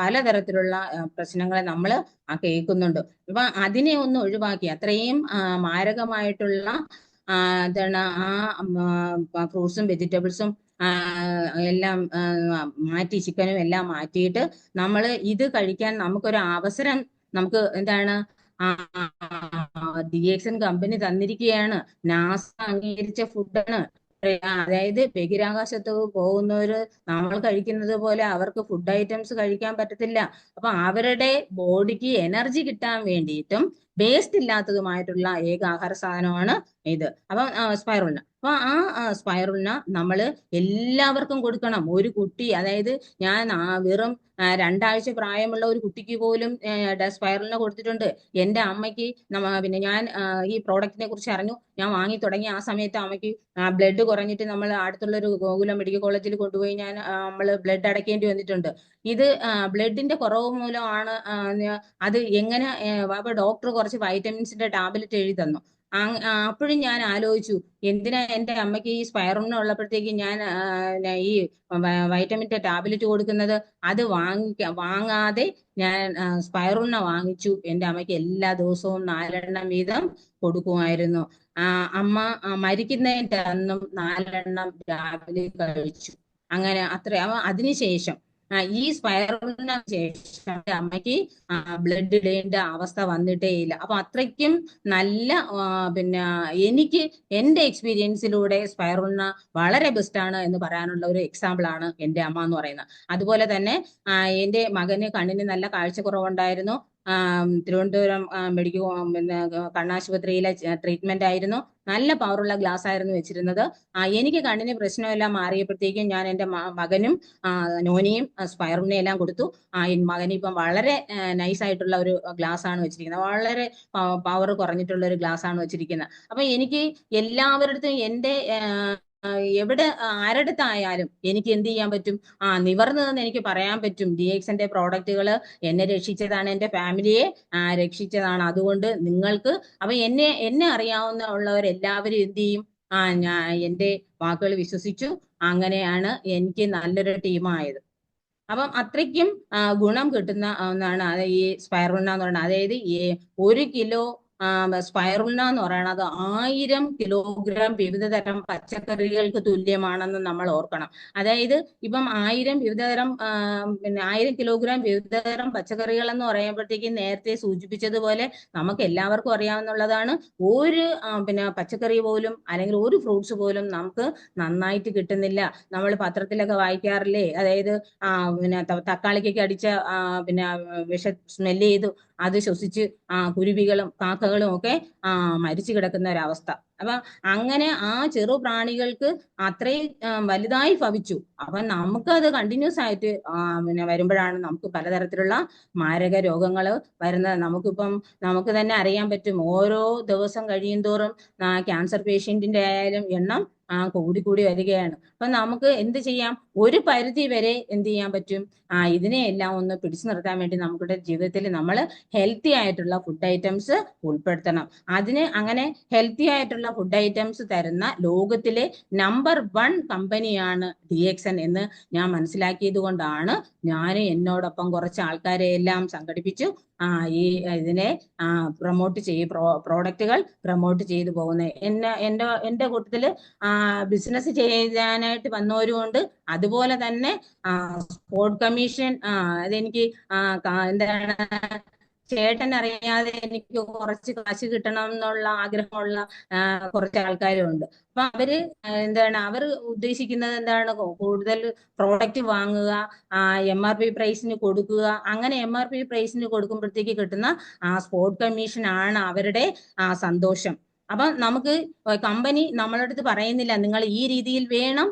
പലതരത്തിലുള്ള പ്രശ്നങ്ങളെ നമ്മൾ കേൾക്കുന്നുണ്ട്. അപ്പൊ അതിനെ ഒന്ന് ഒഴിവാക്കി അത്രയും മാരകമായിട്ടുള്ള എന്താണ് ഫ്രൂട്ട്സും വെജിറ്റബിൾസും എല്ലാം മാറ്റി, ചിക്കനും എല്ലാം മാറ്റിയിട്ട് നമ്മൾ ഇത് കഴിക്കാൻ നമുക്കൊരു അവസരം നമുക്ക് എന്താണ് DXN കമ്പനി തന്നിരിക്കുകയാണ്. നാസ അംഗീകരിച്ച ഫുഡാണ്. അതായത് ബഹിരാകാശത്ത് പോകുന്നവര് നമ്മൾ കഴിക്കുന്നത് പോലെ അവർക്ക് ഫുഡ് ഐറ്റംസ് കഴിക്കാൻ പറ്റത്തില്ല. അപ്പൊ അവരുടെ ബോഡിക്ക് എനർജി കിട്ടാൻ വേണ്ടിയിട്ടും വേസ്റ്റ് ഇല്ലാത്തതുമായിട്ടുള്ള ഏക ആഹാര സാധനമാണ് ഇത്. അപ്പം സ്പൈറുലിന. അപ്പൊ സ്പൈറുലിന നമ്മൾ എല്ലാവർക്കും കൊടുക്കണം. ഒരു കുട്ടി, അതായത് ഞാൻ വെറും 2 ആഴ്ച പ്രായമുള്ള ഒരു കുട്ടിക്ക് പോലും സ്പൈറുലിന കൊടുത്തിട്ടുണ്ട്. എന്റെ അമ്മയ്ക്ക് പിന്നെ ഞാൻ ഈ പ്രോഡക്റ്റിനെ കുറിച്ച് അറിഞ്ഞു, ഞാൻ വാങ്ങി തുടങ്ങി ആ സമയത്ത് അമ്മയ്ക്ക് ബ്ലഡ് കുറഞ്ഞിട്ട് നമ്മൾ അടുത്തുള്ള ഒരു ഗോകുലം മെഡിക്കൽ കോളേജിൽ കൊണ്ടുപോയി നമ്മൾ ബ്ലഡ് അടയ്ക്കേണ്ടി വന്നിട്ടുണ്ട്. ഇത് ബ്ലഡിന്റെ കുറവ് മൂലമാണ്. അത് എങ്ങനെ അപ്പൊ ഡോക്ടർ കുറച്ച് വൈറ്റമിൻസിന്റെ ടാബ്ലറ്റ് എഴുതി തന്നു. അപ്പോഴും ഞാൻ ആലോചിച്ചു, എന്തിനാ എന്റെ അമ്മയ്ക്ക് ഈ സ്പൈറുലിന ഉള്ളപ്പോഴത്തേക്ക് ഞാൻ ഈ വൈറ്റമിന്റെ ടാബ്ലറ്റ് കൊടുക്കുന്നത്? അത് വാങ്ങാതെ ഞാൻ സ്പൈറുലിന വാങ്ങിച്ചു. എന്റെ അമ്മയ്ക്ക് എല്ലാ ദിവസവും 4 എണ്ണം വീതം കൊടുക്കുമായിരുന്നു. അമ്മ മരിക്കുന്നതിന്റെ അന്നും 4 എണ്ണം രാവിലെ കഴിച്ചു. അങ്ങനെ അതിനുശേഷം ഈ സ്പൈറലിന് ശേഷം അമ്മയ്ക്ക് ബ്ലഡ് ഇടേണ്ട അവസ്ഥ വന്നിട്ടേ ഇല്ല. അപ്പൊ അത്രയ്ക്കും നല്ല പിന്നെ എനിക്ക് എന്റെ എക്സ്പീരിയൻസിലൂടെ സ്പൈറലിന വളരെ ബെസ്റ്റ് ആണ് എന്ന് പറയാനുള്ള ഒരു എക്സാമ്പിൾ ആണ് എന്റെ അമ്മ എന്ന് പറയുന്നത്. അതുപോലെ തന്നെ എന്റെ മകന് കണ്ണിന് നല്ല കാഴ്ചക്കുറവുണ്ടായിരുന്നു. തിരുവനന്തപുരം മെഡിക്കൽ പിന്നെ കണ്ണാശുപത്രിയിലെ ട്രീറ്റ്മെന്റ് ആയിരുന്നു. നല്ല പവറുള്ള ഗ്ലാസ് ആയിരുന്നു വെച്ചിരുന്നത്. എനിക്ക് കണ്ണിന് പ്രശ്നമെല്ലാം മാറിയപ്പോഴത്തേക്കും ഞാൻ എൻ്റെ മകനും നോനിയും സ്പൈറുലിനെ എല്ലാം കൊടുത്തു. മകന് ഇപ്പം വളരെ നൈസ് ആയിട്ടുള്ള ഒരു ഗ്ലാസ് ആണ് വെച്ചിരിക്കുന്നത്. വളരെ പവർ കുറഞ്ഞിട്ടുള്ള ഒരു ഗ്ലാസ് ആണ് വെച്ചിരിക്കുന്നത്. അപ്പൊ എനിക്ക് എല്ലാവരുടെയും എൻ്റെ എവിടെ ആരടുത്തായാലും എനിക്ക് എന്ത് ചെയ്യാൻ പറ്റും? നിവർന്നു നിന്ന് എനിക്ക് പറയാൻ പറ്റും, DXന്റെ പ്രോഡക്റ്റുകൾ എന്നെ രക്ഷിച്ചതാണ്, എൻ്റെ ഫാമിലിയെ രക്ഷിച്ചതാണ്. അതുകൊണ്ട് നിങ്ങൾക്ക് അപ്പൊ എന്നെ അറിയാവുന്ന ഉള്ളവരെല്ലാവരും എന്ത് ചെയ്യും? ഞാൻ എൻ്റെ വാക്കുകൾ വിശ്വസിച്ചു. അങ്ങനെയാണ് എനിക്ക് നല്ലൊരു ടീമായത്. അപ്പം അത്രയ്ക്കും ഗുണം കിട്ടുന്ന ഒന്നാണ് ഈ സ്പൈറുലിന എന്ന് പറയുന്നത്. അതായത് 1 കിലോ സ്പൈറുലിന എന്ന് പറയുന്നത് 1000 കിലോഗ്രാം വിവിധ തരം പച്ചക്കറികൾക്ക് തുല്യമാണെന്ന് നമ്മൾ ഓർക്കണം. അതായത് ഇപ്പം 1000 വിവിധതരം പിന്നെ 1000 കിലോഗ്രാം വിവിധതരം പച്ചക്കറികൾ എന്ന് പറയുമ്പോഴത്തേക്ക് നേരത്തെ സൂചിപ്പിച്ചതുപോലെ നമുക്ക് എല്ലാവർക്കും അറിയാവുന്നതാണ്, ഒരു പിന്നെ പച്ചക്കറി പോലും അല്ലെങ്കിൽ ഒരു ഫ്രൂട്ട്സ് പോലും നമുക്ക് നന്നായിട്ട് കിട്ടുന്നില്ല. നമ്മൾ പത്രത്തിലൊക്കെ വായിക്കാറില്ലേ, അതായത് പിന്നെ തക്കാളിക്കൊക്കെ അടിച്ച പിന്നെ സ്മെല്ല് ചെയ്തു അത് ശ്വസിച്ച് കുരുവികളും കാക്കകളും ഒക്കെ മരിച്ചു കിടക്കുന്ന ഒരവസ്ഥ. അപ്പൊ അങ്ങനെ ചെറു പ്രാണികൾക്ക് അത്രയും വലുതായി ഭവിച്ചു. അപ്പൊ നമുക്കത് കണ്ടിന്യൂസ് ആയിട്ട് പിന്നെ വരുമ്പോഴാണ് നമുക്ക് പലതരത്തിലുള്ള മാരക രോഗങ്ങൾ വരുന്നത്. നമുക്ക് തന്നെ അറിയാൻ പറ്റും, ഓരോ ദിവസം കഴിയും തോറും ക്യാൻസർ പേഷ്യന്റിന്റെ ആയാലും എണ്ണം കൂടി വരികയാണ്. അപ്പൊ നമുക്ക് എന്ത് ചെയ്യാം? ഒരു പരിധി വരെ എന്ത് ചെയ്യാൻ പറ്റും? ഇതിനെയെല്ലാം ഒന്ന് പിടിച്ചു നിർത്താൻ വേണ്ടി നമ്മുടെ ജീവിതത്തിൽ നമ്മൾ ഹെൽത്തി ആയിട്ടുള്ള ഫുഡ് ഐറ്റംസ് ഉൾപ്പെടുത്തണം. അങ്ങനെ ഹെൽത്തി ആയിട്ടുള്ള ഫുഡ് ഐറ്റംസ് തരുന്ന ലോകത്തിലെ നമ്പർ 1 കമ്പനിയാണ് DXN എന്ന് ഞാൻ മനസ്സിലാക്കിയത് കൊണ്ടാണ് ഞാൻ എന്നോടൊപ്പം കുറച്ച് ആൾക്കാരെ എല്ലാം സംഘടിപ്പിച്ചു ഇതിനെ പ്രോഡക്റ്റുകൾ പ്രൊമോട്ട് ചെയ്തു പോകുന്നത്. എന്റെ കൂട്ടത്തില് ബിസിനസ് ചെയ്യാനായിട്ട് വന്നവരുമുണ്ട്. അതുപോലെ തന്നെ സ്പോർട് കമ്മീഷൻ അതെനിക്ക് എന്താണ് ചേട്ടൻ അറിയാതെ എനിക്ക് കുറച്ച് കാശ് കിട്ടണം എന്നുള്ള ആഗ്രഹമുള്ള കുറച്ച് ആൾക്കാരും ഉണ്ട്. അപ്പൊ അവര് എന്താണ് അവർ ഉദ്ദേശിക്കുന്നത് എന്താണ് കൂടുതൽ പ്രോഡക്റ്റ് വാങ്ങുക, MRP പ്രൈസിന് കൊടുക്കുക. അങ്ങനെ MRP പ്രൈസിന് കൊടുക്കുമ്പോഴത്തേക്ക് കിട്ടുന്ന സ്പോർട് കമ്മീഷൻ ആണ് അവരുടെ സന്തോഷം. അപ്പൊ നമുക്ക് കമ്പനി നമ്മളെ അടുത്ത് പറയുന്നില്ല നിങ്ങൾ ഈ രീതിയിൽ വേണം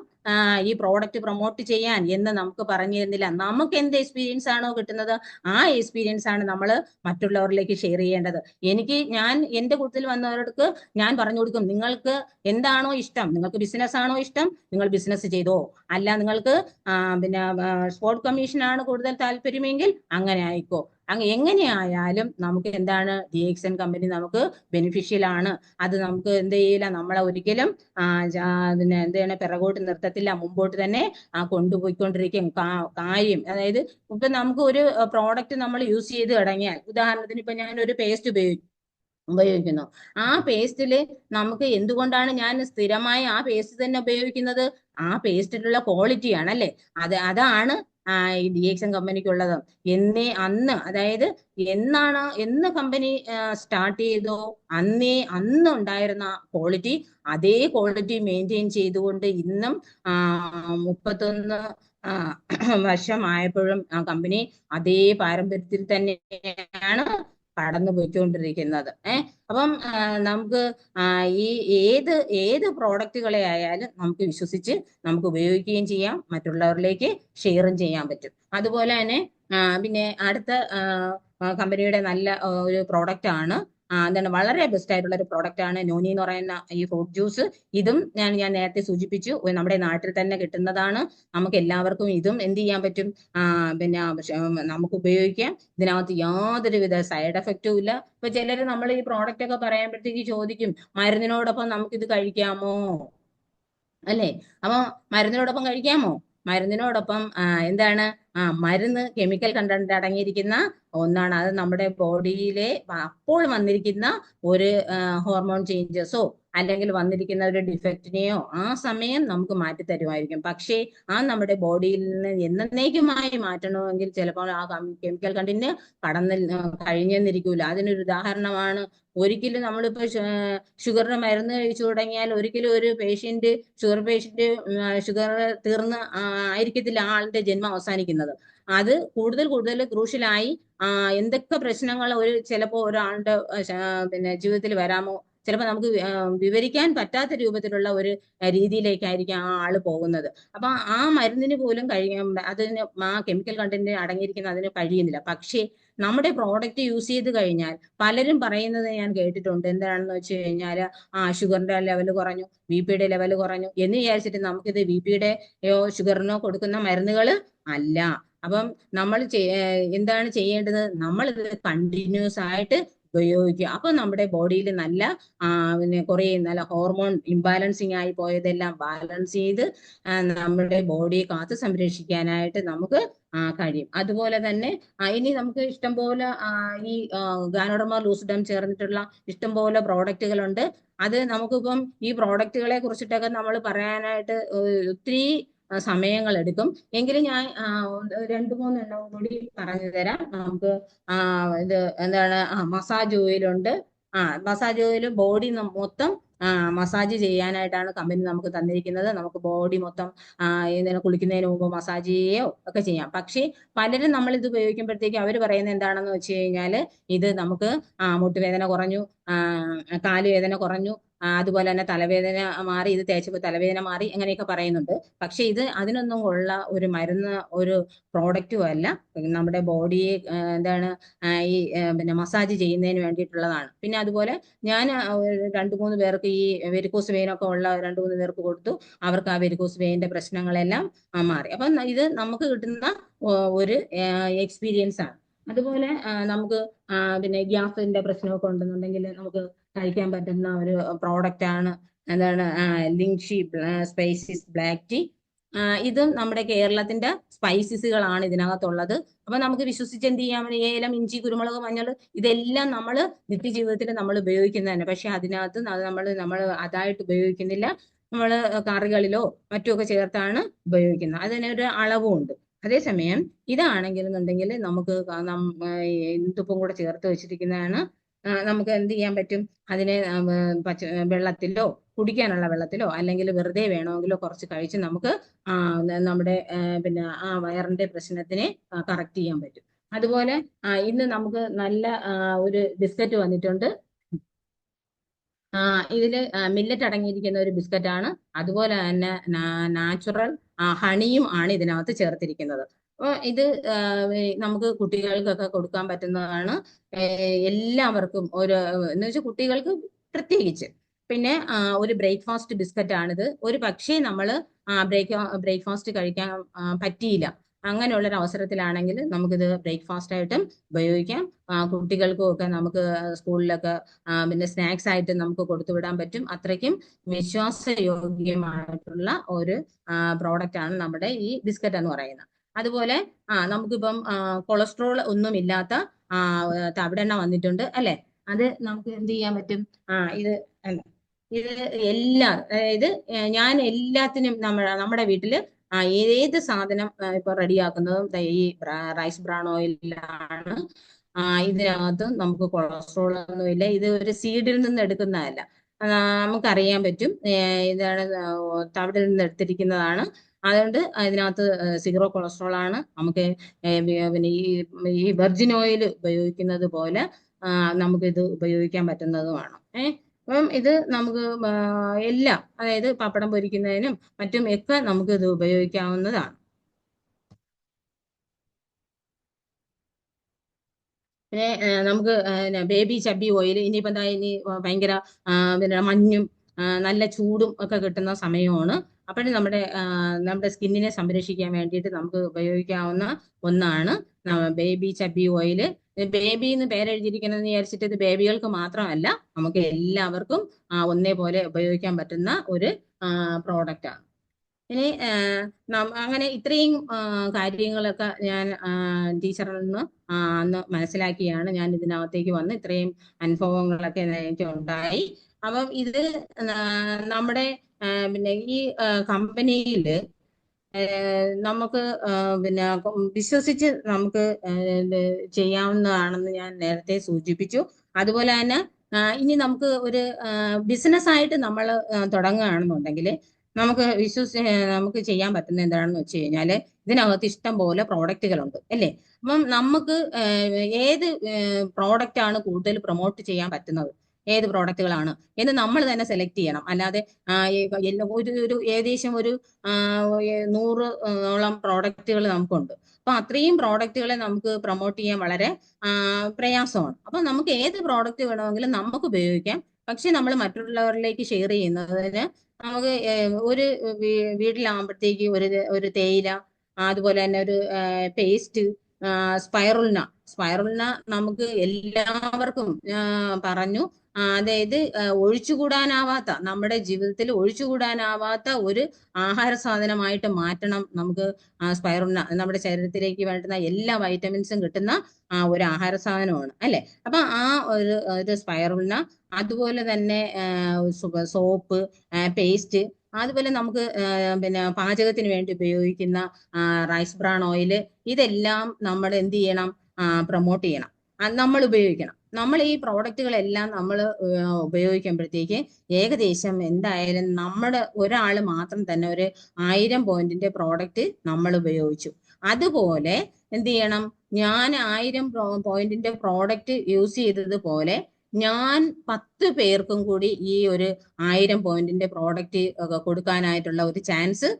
ഈ പ്രോഡക്റ്റ് പ്രൊമോട്ട് ചെയ്യാൻ എന്ന് നമുക്ക് പറഞ്ഞു തരുന്നില്ല. നമുക്ക് എന്ത് എക്സ്പീരിയൻസ് ആണോ കിട്ടുന്നത് ആ എക്സ്പീരിയൻസ് ആണ് നമ്മൾ മറ്റുള്ളവരിലേക്ക് ഷെയർ ചെയ്യേണ്ടത്. ഞാൻ എന്റെ കൂട്ടത്തിൽ വന്നവർക്ക് ഞാൻ പറഞ്ഞു കൊടുക്കും, നിങ്ങൾക്ക് എന്താണോ ഇഷ്ടം, നിങ്ങൾക്ക് ബിസിനസ് ആണോ ഇഷ്ടം, നിങ്ങൾ ബിസിനസ് ചെയ്തോ. അല്ല നിങ്ങൾക്ക് പിന്നെ സ്പോർട് കമ്മീഷൻ ആണ് കൂടുതൽ താല്പര്യമെങ്കിൽ അങ്ങനെ ആയിക്കോ. എങ്ങനെയായാലും നമുക്ക് എന്താണ് DXN കമ്പനി നമുക്ക് ബെനിഫിഷ്യൽ ആണ്. അത് നമുക്ക് എന്ത് ചെയ്യില്ല, നമ്മളെ ഒരിക്കലും പിന്നെ എന്താണ് പിറകോട്ട് നിർത്തത്തില്ല, മുമ്പോട്ട് തന്നെ കൊണ്ടുപോയിക്കൊണ്ടിരിക്കും കാര്യം. അതായത് ഇപ്പൊ നമുക്ക് ഒരു പ്രോഡക്റ്റ് നമ്മൾ യൂസ് ചെയ്ത് തുടങ്ങിയാൽ, ഉദാഹരണത്തിന് ഇപ്പൊ ഞാനൊരു പേസ്റ്റ് ഉപയോഗിക്കുന്നു. ആ പേസ്റ്റില് നമുക്ക് എന്തുകൊണ്ടാണ് ഞാൻ സ്ഥിരമായി ആ പേസ്റ്റ് തന്നെ ഉപയോഗിക്കുന്നത്? ആ പേസ്റ്റിലുള്ള ക്വാളിറ്റിയാണ് അല്ലെ. അതാണ് ഈ DXN കമ്പനിക്കുള്ളത്. അന്ന് അതായത് എന്ന് കമ്പനി സ്റ്റാർട്ട് ചെയ്തോ അന്ന് ഉണ്ടായിരുന്ന ക്വാളിറ്റി, അതേ ക്വാളിറ്റി മെയിൻറ്റെയിൻ ചെയ്തുകൊണ്ട് ഇന്നും 31 വർഷമായപ്പോഴും ആ കമ്പനി അതേ പാരമ്പര്യത്തിൽ തന്നെയാണ് കടന്നു പോയിക്കൊണ്ടിരിക്കുന്നത്. അപ്പം നമുക്ക് ഈ ഏത് പ്രോഡക്റ്റുകളെ ആയാലും നമുക്ക് വിശ്വസിച്ച് നമുക്ക് ഉപയോഗിക്കുകയും ചെയ്യാം, മറ്റുള്ളവരിലേക്ക് ഷെയറും ചെയ്യാൻ പറ്റും. അതുപോലെ തന്നെ പിന്നെ അടുത്ത കമ്പനിയുടെ നല്ല ഒരു പ്രോഡക്റ്റ് ആണ്, എന്താണ് വളരെ ബെസ്റ്റ് ആയിട്ടുള്ള ഒരു പ്രോഡക്റ്റ് ആണ് നോനി എന്ന് പറയുന്ന ഈ ഫ്രൂട്ട് ജ്യൂസ്. ഇതും ഞാൻ നേരത്തെ സൂചിപ്പിച്ചു, നമ്മുടെ നാട്ടിൽ തന്നെ കിട്ടുന്നതാണ്. നമുക്ക് എല്ലാവർക്കും ഇതും എന്ത് ചെയ്യാൻ പറ്റും, പിന്നെ നമുക്ക് ഉപയോഗിക്കാം. ഇതിനകത്ത് യാതൊരുവിധ സൈഡ് എഫക്റ്റും ഇല്ല. ഇപ്പൊ ചിലര് നമ്മൾ ഈ പ്രോഡക്റ്റ് ഒക്കെ പറയുമ്പോഴത്തേക്ക് ചോദിക്കും, മരുന്നിനോടൊപ്പം നമുക്കിത് കഴിക്കാമോ അല്ലേ? അപ്പൊ മരുന്നിനോടൊപ്പം കഴിക്കാമോ? മരുന്നിനോടൊപ്പം എന്താണ് മരുന്ന് കെമിക്കൽ കണ്ടന്റ് അടങ്ങിയിരിക്കുന്ന ഒന്നാണ്. അത് നമ്മുടെ ബോഡിയിലെ അപ്പോൾ വന്നിരിക്കുന്ന ഒരു ഹോർമോൺ ചേഞ്ചസോ അല്ലെങ്കിൽ വന്നിരിക്കുന്ന ഒരു ഡിഫക്റ്റിനെയോ ആ സമയം നമുക്ക് മാറ്റി തരുമായിരിക്കും. പക്ഷേ നമ്മുടെ ബോഡിയിൽ നിന്ന് എന്നേക്കുമായി മാറ്റണമെങ്കിൽ ചിലപ്പോൾ ആ കെമിക്കൽ കണ്ടന്റ് കഴിഞ്ഞെന്നിരിക്കൂല. അതിനൊരു ഉദാഹരണമാണ്, ഒരിക്കലും നമ്മളിപ്പോ ഷുഗറിന് മരുന്ന് കഴിച്ചു തുടങ്ങിയാൽ ഒരിക്കലും ഒരു ഷുഗർ പേഷ്യന്റ് ഷുഗർ തീർന്ന് ആയിരിക്കത്തില്ല ആളുടെ ജന്മം അവസാനിക്കുന്നത്. അത് കൂടുതൽ ക്രൂഷ്യലായി എന്തൊക്കെ പ്രശ്നങ്ങൾ ചിലപ്പോ ഒരാളുടെ പിന്നെ ജീവിതത്തിൽ വരാമോ, ചിലപ്പോൾ നമുക്ക് വിവരിക്കാൻ പറ്റാത്ത രൂപത്തിലുള്ള ഒരു രീതിയിലേക്കായിരിക്കും ആ ആള് പോകുന്നത്. അപ്പൊ ആ മരുന്നിന് പോലും അതിന് ആ കെമിക്കൽ കണ്ടന്റ് അടങ്ങിയിരിക്കുന്ന അതിന് കഴിയുന്നില്ല. പക്ഷേ നമ്മുടെ പ്രോഡക്റ്റ് യൂസ് ചെയ്ത് കഴിഞ്ഞാൽ പലരും പറയുന്നത് ഞാൻ കേട്ടിട്ടുണ്ട്, എന്താണെന്ന് വെച്ച് കഴിഞ്ഞാൽ ഷുഗറിന്റെ ലെവൽ കുറഞ്ഞു, BP യുടെ ലെവൽ കുറഞ്ഞു എന്ന് വിചാരിച്ചിട്ട് നമുക്കിത് BP യുടെയോ ഷുഗറിനോ കൊടുക്കുന്ന മരുന്നുകൾ അല്ല. അപ്പം നമ്മൾ എന്താണ് ചെയ്യേണ്ടത്, നമ്മൾ ഇത് കണ്ടിന്യൂസ് ആയിട്ട് ഉപയോഗിക്കുക. അപ്പൊ നമ്മുടെ ബോഡിയിൽ നല്ല പിന്നെ കുറെ നല്ല ഹോർമോൺ ഇംബാലൻസിങ് ആയി പോയതെല്ലാം ബാലൻസ് ചെയ്ത് നമ്മുടെ ബോഡിയെ കാത്തു സംരക്ഷിക്കാനായിട്ട് നമുക്ക് കഴിയും. അതുപോലെ തന്നെ ഇനി നമുക്ക് ഇഷ്ടംപോലെ ഈ ഗാനോഡർമ ലൂസിഡം ചേർന്നിട്ടുള്ള ഇഷ്ടംപോലെ പ്രോഡക്റ്റുകളുണ്ട്. അത് നമുക്കിപ്പം ഈ പ്രോഡക്റ്റുകളെ കുറിച്ചിട്ടൊക്കെ നമ്മൾ പറയാനായിട്ട് ഒത്തിരി സമയങ്ങൾ എടുക്കും. എങ്കിലും ഞാൻ 2-3 എണ്ണം കൂടി പറഞ്ഞു തരാം. നമുക്ക് ഇത് എന്താണ് മസാജ് ഓയിലുണ്ട്. മസാജ് ഓയിൽ ബോഡി മൊത്തം മസാജ് ചെയ്യാനായിട്ടാണ് കമ്പനി നമുക്ക് തന്നിരിക്കുന്നത്. നമുക്ക് ബോഡി മൊത്തം കുളിക്കുന്നതിന് മുമ്പ് മസാജ് ചെയ്യുകയോ ഒക്കെ ചെയ്യാം. പക്ഷേ പലരും നമ്മൾ ഇത് ഉപയോഗിക്കുമ്പോഴത്തേക്ക് അവർ പറയുന്നത് എന്താണെന്ന് വെച്ച് കഴിഞ്ഞാൽ, ഇത് നമുക്ക് മുട്ടുവേദന കുറഞ്ഞു, കാലുവേദന കുറഞ്ഞു, അതുപോലെ തന്നെ തലവേദന മാറി, ഇത് തേച്ചപ്പോൾ തലവേദന മാറി, അങ്ങനെയൊക്കെ പറയുന്നുണ്ട്. പക്ഷെ ഇത് അതിനൊന്നും ഉള്ള ഒരു മരുന്ന് ഒരു പ്രോഡക്റ്റും അല്ല. നമ്മുടെ ബോഡിയെ എന്താണ് ഈ പിന്നെ മസാജ് ചെയ്യുന്നതിന് വേണ്ടിയിട്ടുള്ളതാണ്. പിന്നെ അതുപോലെ ഞാൻ 2-3 പേർക്ക് ഈ വെരിക്കോസ് വെയിനൊക്കെ ഉള്ള 2-3 പേർക്ക് കൊടുത്തു. അവർക്ക് ആ വെരിക്കോസ് വെയിന്റെ പ്രശ്നങ്ങളെല്ലാം മാറി. അപ്പം ഇത് നമുക്ക് കിട്ടുന്ന ഒരു എക്സ്പീരിയൻസ് ആണ്. അതുപോലെ നമുക്ക് പിന്നെ ഗ്യാസിന്റെ പ്രശ്നമൊക്കെ ഉണ്ടെന്നുണ്ടെങ്കിൽ നമുക്ക് കഴിക്കാൻ പറ്റുന്ന ഒരു പ്രോഡക്റ്റ് ആണ് എന്താണ് ലിങ്ഷി സ്പൈസസ് ബ്ലാക്ക് ടീ. ഇതും നമ്മുടെ കേരളത്തിന്റെ സ്പൈസസുകളാണ് ഇതിനകത്തുള്ളത്. അപ്പൊ നമുക്ക് വിശ്വസിച്ച് എന്ത് ചെയ്യാം, ഏലം, ഇഞ്ചി, കുരുമുളക്, മഞ്ഞൾ ഇതെല്ലാം നമ്മൾ നിത്യജീവിതത്തിൽ നമ്മൾ ഉപയോഗിക്കുന്നത് തന്നെ. പക്ഷെ അതിനകത്ത് നമ്മൾ അതായിട്ട് ഉപയോഗിക്കുന്നില്ല. നമ്മൾ കറികളിലോ മറ്റുമൊക്കെ ചേർത്താണ് ഉപയോഗിക്കുന്നത്. അതിനൊരു അളവുമുണ്ട്. അതേസമയം ഇതാണെങ്കിലെന്നുണ്ടെങ്കിൽ നമുക്ക് ഇന്ദുപ്പും കൂടെ ചേർത്ത് വെച്ചിരിക്കുന്നതാണ്. നമുക്ക് എന്ത് ചെയ്യാൻ പറ്റും? അതിനെ വെള്ളത്തിലോ കുടിക്കാനുള്ള വെള്ളത്തിലോ അല്ലെങ്കിൽ വെറുതെ വേണമെങ്കിലോ കുറച്ച് കഴിച്ച് നമുക്ക് നമ്മുടെ പിന്നെ വയറിന്റെ പ്രശ്നത്തിനെ കറക്റ്റ് ചെയ്യാൻ പറ്റും. അതുപോലെ ഇന്ന് നമുക്ക് നല്ല ഒരു ബിസ്ക്കറ്റ് വന്നിട്ടുണ്ട്. ഇതില് മില്ലറ്റ് അടങ്ങിയിരിക്കുന്ന ഒരു ബിസ്ക്കറ്റ് ആണ്. അതുപോലെ തന്നെ നാച്ചുറൽ ഹണിയും ആണ് ഇതിനകത്ത് ചേർത്തിരിക്കുന്നത്. അപ്പോൾ ഇത് നമുക്ക് കുട്ടികൾക്കൊക്കെ കൊടുക്കാൻ പറ്റുന്നതാണ്. എല്ലാവർക്കും എന്ന് വെച്ചാൽ കുട്ടികൾക്ക് പ്രത്യേകിച്ച്. പിന്നെ ഒരു ബ്രേക്ക്ഫാസ്റ്റ് ബിസ്ക്കറ്റ് ആണിത്. ഒരു പക്ഷേ നമ്മൾ ബ്രേക്ക്ഫാസ്റ്റ് കഴിക്കാൻ പറ്റിയില്ല, അങ്ങനെയുള്ളൊരു അവസരത്തിലാണെങ്കിൽ നമുക്കിത് ബ്രേക്ക്ഫാസ്റ്റ് ആയിട്ടും ഉപയോഗിക്കാം. കുട്ടികൾക്കും ഒക്കെ നമുക്ക് സ്കൂളിലൊക്കെ പിന്നെ സ്നാക്സ് ആയിട്ട് നമുക്ക് കൊടുത്തുവിടാൻ പറ്റും. അത്രയ്ക്കും വിശ്വാസയോഗ്യമായിട്ടുള്ള ഒരു പ്രോഡക്റ്റ് ആണ് നമ്മുടെ ഈ ബിസ്ക്കറ്റ് എന്ന് പറയുന്നത്. അതുപോലെ നമുക്കിപ്പം കൊളസ്ട്രോൾ ഒന്നും ഇല്ലാത്ത തവിടെണ്ണ വന്നിട്ടുണ്ട് അല്ലെ. അത് നമുക്ക് എന്ത് ചെയ്യാൻ പറ്റും? ഇത് ഇത് അതായത് ഞാൻ എല്ലാത്തിനും നമ്മുടെ വീട്ടില് ഏത് സാധനം ഇപ്പൊ റെഡിയാക്കുന്നതും ഈ റൈസ് ബ്രാൻ ഓയിലാണ്. ഇതിനകത്ത് നമുക്ക് കൊളസ്ട്രോൾ ഒന്നുമില്ല. ഇത് ഒരു സീഡിൽ നിന്ന് എടുക്കുന്നതല്ല. നമുക്കറിയാൻ പറ്റും ഇതാണ് തവിടിൽ നിന്ന് എടുത്തിരിക്കുന്നതാണ്. അതുകൊണ്ട് ഇതിനകത്ത് സീറോ കൊളസ്ട്രോൾ ആണ്. നമുക്ക് പിന്നെ ഈ വെർജിൻ ഓയിൽ ഉപയോഗിക്കുന്നത് പോലെ നമുക്കിത് ഉപയോഗിക്കാൻ പറ്റുന്നതുമാണ്. അപ്പം ഇത് നമുക്ക് എല്ലാം, അതായത് പപ്പടം പൊരിക്കുന്നതിനും മറ്റും ഒക്കെ നമുക്ക് ഇത് ഉപയോഗിക്കാവുന്നതാണ്. പിന്നെ നമുക്ക് ബേബി ചബി ഓയിൽ ഇനിയിപ്പോൾ എന്താ ഇനി ഭയങ്കര പിന്നെ മഞ്ഞും നല്ല ചൂടും ഒക്കെ കിട്ടുന്ന സമയമാണ്. അപ്പോഴും നമ്മുടെ സ്കിന്നിനെ സംരക്ഷിക്കാൻ വേണ്ടിയിട്ട് നമുക്ക് ഉപയോഗിക്കാവുന്ന ഒന്നാണ് ബേബി ചബി ഓയിൽ. ബേബി എന്ന് പേരെഴുതിയിരിക്കണമെന്ന് വിചാരിച്ചിട്ട് ഇത് ബേബികൾക്ക് മാത്രമല്ല, നമുക്ക് എല്ലാവർക്കും ഒന്നേപോലെ ഉപയോഗിക്കാൻ പറ്റുന്ന ഒരു പ്രോഡക്റ്റാണ്. ഇനി അങ്ങനെ ഇത്രയും കാര്യങ്ങളൊക്കെ ഞാൻ ടീച്ചറിൽ നിന്ന് അന്ന് മനസ്സിലാക്കിയാണ് ഞാൻ ഇതിനകത്തേക്ക് വന്ന് ഇത്രയും അനുഭവങ്ങളൊക്കെ എനിക്ക് ഉണ്ടായി. അപ്പം ഇത് നമ്മുടെ പിന്നെ ഈ കമ്പനിയിൽ നമുക്ക് പിന്നെ വിശ്വസിച്ച് നമുക്ക് ചെയ്യാവുന്നതാണെന്ന് ഞാൻ നേരത്തെ സൂചിപ്പിച്ചു. അതുപോലെ തന്നെ ഇനി നമുക്ക് ഒരു ബിസിനസ് ആയിട്ട് നമ്മൾ തുടങ്ങുകയാണെന്നുണ്ടെങ്കിൽ നമുക്ക് ചെയ്യാൻ പറ്റുന്ന എന്താണെന്ന് വെച്ച് കഴിഞ്ഞാൽ ഇതിനകത്ത് ഇഷ്ടം പോലെ പ്രോഡക്റ്റുകളുണ്ട് അല്ലേ. അപ്പം നമുക്ക് ഏത് പ്രോഡക്റ്റ് ആണ് കൂടുതൽ പ്രൊമോട്ട് ചെയ്യാൻ പറ്റുന്നത്, ഏത് പ്രോഡക്റ്റുകളാണ് എന്ന് നമ്മൾ തന്നെ സെലക്ട് ചെയ്യണം. അല്ലാതെ ഒരു ഏകദേശം ഒരു 100 പ്രോഡക്റ്റുകൾ നമുക്കുണ്ട്. അപ്പൊ അത്രയും പ്രോഡക്റ്റുകളെ നമുക്ക് പ്രൊമോട്ട് ചെയ്യാൻ വളരെ പ്രയാസമാണ്. അപ്പൊ നമുക്ക് ഏത് പ്രോഡക്റ്റ് വേണമെങ്കിലും നമുക്ക് ഉപയോഗിക്കാം. പക്ഷെ നമ്മൾ മറ്റുള്ളവരിലേക്ക് ഷെയർ ചെയ്യുന്നതിന് നമുക്ക് ഒരു വീട്ടിലാകുമ്പോഴത്തേക്ക് ഒരു തേയില, അതുപോലെ തന്നെ ഒരു പേസ്റ്റ്, സ്പൈറുലിന നമുക്ക് എല്ലാവർക്കും പറഞ്ഞു. അതായത് ഒഴിച്ചുകൂടാനാവാത്ത, നമ്മുടെ ജീവിതത്തിൽ ഒഴിച്ചുകൂടാനാവാത്ത ഒരു ആഹാര സാധനമായിട്ട് മാറ്റണം നമുക്ക് സ്പൈറുലിന. നമ്മുടെ ശരീരത്തിലേക്ക് വേണ്ടുന്ന എല്ലാ വൈറ്റമിൻസും കിട്ടുന്ന ഒരു ആഹാര സാധനമാണ് അല്ലെ. അപ്പൊ ഒരു സ്പൈറുലിന, അതുപോലെ തന്നെ സോപ്പ്, പേസ്റ്റ്, അതുപോലെ നമുക്ക് പിന്നെ പാചകത്തിന് വേണ്ടി ഉപയോഗിക്കുന്ന റൈസ് ബ്രാൻ ഓയിൽ, ഇതെല്ലാം നമ്മൾ എന്ത് ചെയ്യണം? പ്രൊമോട്ട് ചെയ്യണം, നമ്മൾ ഉപയോഗിക്കണം. നമ്മൾ ഈ പ്രോഡക്റ്റുകളെല്ലാം നമ്മൾ ഉപയോഗിക്കുമ്പോഴത്തേക്ക് ഏകദേശം എന്തായാലും നമ്മുടെ ഒരാൾ മാത്രം തന്നെ ഒരു 1000 പോയിന്റിന്റെ പ്രോഡക്റ്റ് നമ്മൾ ഉപയോഗിച്ചു. അതുപോലെ എന്ത് ചെയ്യണം? ഞാൻ 1000 പോയിന്റിന്റെ പ്രോഡക്റ്റ് യൂസ് ചെയ്തതുപോലെ ഞാൻ 10 പേർക്കും കൂടി ഈ ഒരു 1000 പോയിന്റിന്റെ പ്രോഡക്റ്റ് കൊടുക്കാനായിട്ടുള്ള ഒരു ചാൻസ്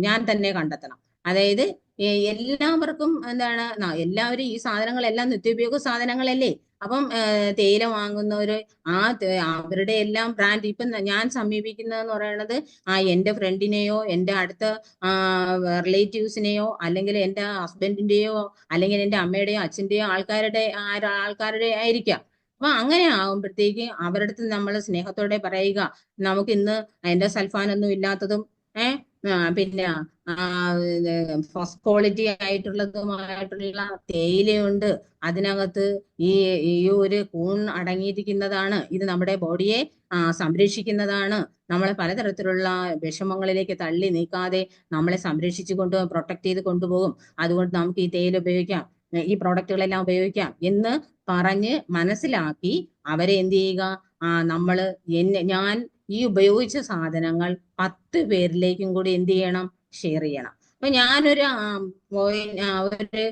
ഞാൻ തന്നെ കണ്ടെത്തണം. അതായത് എല്ലാവർക്കും എന്താണ്, എല്ലാവരും ഈ സാധനങ്ങളെല്ലാം നിത്യോപയോഗ സാധനങ്ങളല്ലേ. അപ്പം തേയില വാങ്ങുന്നവര് അവരുടെ എല്ലാം ബ്രാൻഡ്, ഇപ്പം ഞാൻ സമീപിക്കുന്നതെന്ന് പറയുന്നത് എൻ്റെ ഫ്രണ്ടിനെയോ എൻ്റെ അടുത്ത റിലേറ്റീവ്സിനെയോ അല്ലെങ്കിൽ എൻ്റെ ഹസ്ബൻഡിന്റെയോ അല്ലെങ്കിൽ എൻ്റെ അമ്മയുടെയോ അച്ഛൻ്റെയോ ആൾക്കാരുടെ ആയിരിക്കാം. അപ്പൊ അങ്ങനെ ആകുമ്പോഴത്തേക്ക് അവരുടെ അടുത്ത് നമ്മൾ സ്നേഹത്തോടെ പറയുക, നമുക്ക് ഇന്ന് അതിന്റെ സൽഫാനൊന്നും ഇല്ലാത്തതും പിന്നെ ഫസ്റ്റ് ക്വാളിറ്റി ആയിട്ടുള്ള തേയിലയുണ്ട്. അതിനകത്ത് ഈ ഈ ഒരു കൂൺ അടങ്ങിയിരിക്കുന്നതാണ്. ഇത് നമ്മുടെ ബോഡിയെ സംരക്ഷിക്കുന്നതാണ്. നമ്മളെ പലതരത്തിലുള്ള വിഷമങ്ങളിലേക്ക് തള്ളി നീക്കാതെ നമ്മളെ സംരക്ഷിച്ചു പ്രൊട്ടക്ട് ചെയ്ത് കൊണ്ടുപോകും. അതുകൊണ്ട് നമുക്ക് ഈ തേയില ഉപയോഗിക്കാം, ഈ പ്രോഡക്റ്റുകളെല്ലാം ഉപയോഗിക്കാം എന്ന് പറഞ്ഞ് മനസ്സിലാക്കി അവരെ എന്ത് ചെയ്യുക, നമ്മള് ഞാൻ ഈ ഉപയോഗിച്ച സാധനങ്ങൾ 10 പേരിലേക്കും കൂടി എന്ത് ചെയ്യണം, ഷെയർ ചെയ്യണം. അപ്പൊ ഞാനൊരു ഒരു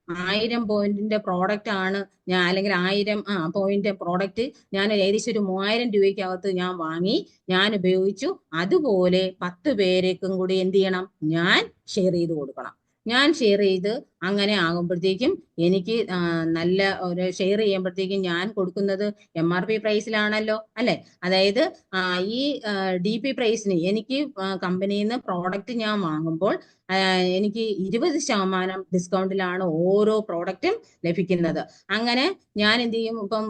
1000 പോയിന്റിന്റെ പ്രോഡക്റ്റ് ആണ് ഞാൻ, അല്ലെങ്കിൽ 1000 പോയിന്റ് പ്രോഡക്റ്റ് ഞാൻ ഏകദേശം ഒരു 3000 രൂപയ്ക്കകത്ത് ഞാൻ വാങ്ങി, ഞാൻ ഉപയോഗിച്ചു. അതുപോലെ 10 പേരേക്കും കൂടി എന്ത് ചെയ്യണം, ഞാൻ ഷെയർ ചെയ്ത് കൊടുക്കണം. ഞാൻ ഷെയർ ചെയ്ത് അങ്ങനെ ആകുമ്പോഴത്തേക്കും എനിക്ക് നല്ല ഒരു ഷെയർ ചെയ്യുമ്പോഴത്തേക്കും ഞാൻ കൊടുക്കുന്നത് MRP പ്രൈസിലാണല്ലോ, അല്ലെ? അതായത് ഈ DP പ്രൈസിന് എനിക്ക് കമ്പനിയിൽ നിന്ന് പ്രോഡക്റ്റ് ഞാൻ വാങ്ങുമ്പോൾ എനിക്ക് 20% ഡിസ്കൗണ്ടിലാണ് ഓരോ പ്രോഡക്റ്റും ലഭിക്കുന്നത്. അങ്ങനെ ഞാൻ എന്ത് ചെയ്യും, ഇപ്പം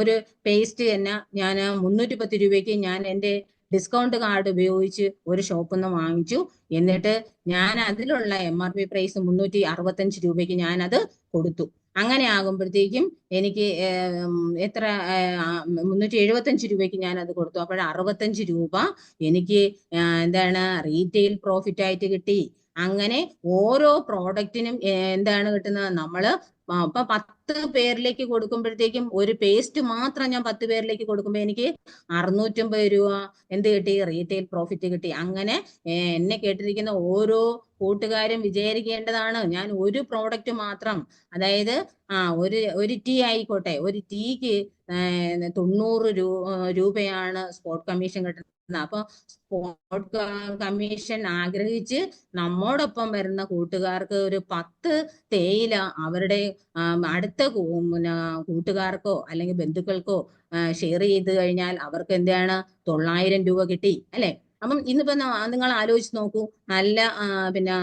ഒരു പേസ്റ്റ് തന്നെ ഞാൻ 310 രൂപയ്ക്ക് ഞാൻ എൻ്റെ ഡിസ്കൗണ്ട് കാർഡ് ഉപയോഗിച്ച് ഒരു ഷോപ്പിൽ നിന്ന് വാങ്ങിച്ചു. എന്നിട്ട് ഞാൻ അതിലുള്ള MRP പ്രൈസ് 365 രൂപയ്ക്ക് ഞാൻ അത് കൊടുത്തു. അങ്ങനെ ആകുമ്പോഴത്തേക്കും എനിക്ക് എത്ര 375 രൂപയ്ക്ക് ഞാൻ അത് കൊടുത്തു. അപ്പോൾ 65 രൂപ എനിക്ക് എന്താണ് റീറ്റെയിൽ പ്രോഫിറ്റ് ആയിട്ട് കിട്ടി. അങ്ങനെ ഓരോ പ്രോഡക്റ്റിനും എന്താണ് കിട്ടുന്നത്, നമ്മള് ഇപ്പൊ 10 പേരിലേക്ക് കൊടുക്കുമ്പോഴത്തേക്കും ഒരു പേസ്റ്റ് മാത്രം ഞാൻ 10 പേരിലേക്ക് കൊടുക്കുമ്പോൾ എനിക്ക് 650 രൂപ എന്ത് കിട്ടി, റീറ്റെയിൽ പ്രോഫിറ്റ് കിട്ടി. അങ്ങനെ എന്നെ കേട്ടിരിക്കുന്ന ഓരോ കൂട്ടുകാരും വിചാരിക്കേണ്ടതാണ്, ഞാൻ ഒരു പ്രോഡക്റ്റ് മാത്രം, അതായത് ഒരു ടീ ആയിക്കോട്ടെ, ഒരു ടീക്ക് 90 രൂപയാണ് സ്പോട്ട് കമ്മീഷൻ കിട്ടുന്നത്. അപ്പൊ സ്പോട്ട് കമ്മീഷൻ ആഗ്രഹിച്ച് നമ്മോടൊപ്പം വരുന്ന കൂട്ടുകാർക്ക് ഒരു 10 തേയില അവരുടെ അടുത്ത കൂട്ടുകാർക്കോ അല്ലെങ്കിൽ ബന്ധുക്കൾക്കോ ഷെയർ ചെയ്ത് കഴിഞ്ഞാൽ അവർക്ക് എന്താണ് 900 രൂപ കിട്ടി, അല്ലെ? അപ്പം ഇന്നിപ്പോ നിങ്ങൾ ആലോചിച്ച് നോക്കൂ, നല്ല പിന്നെ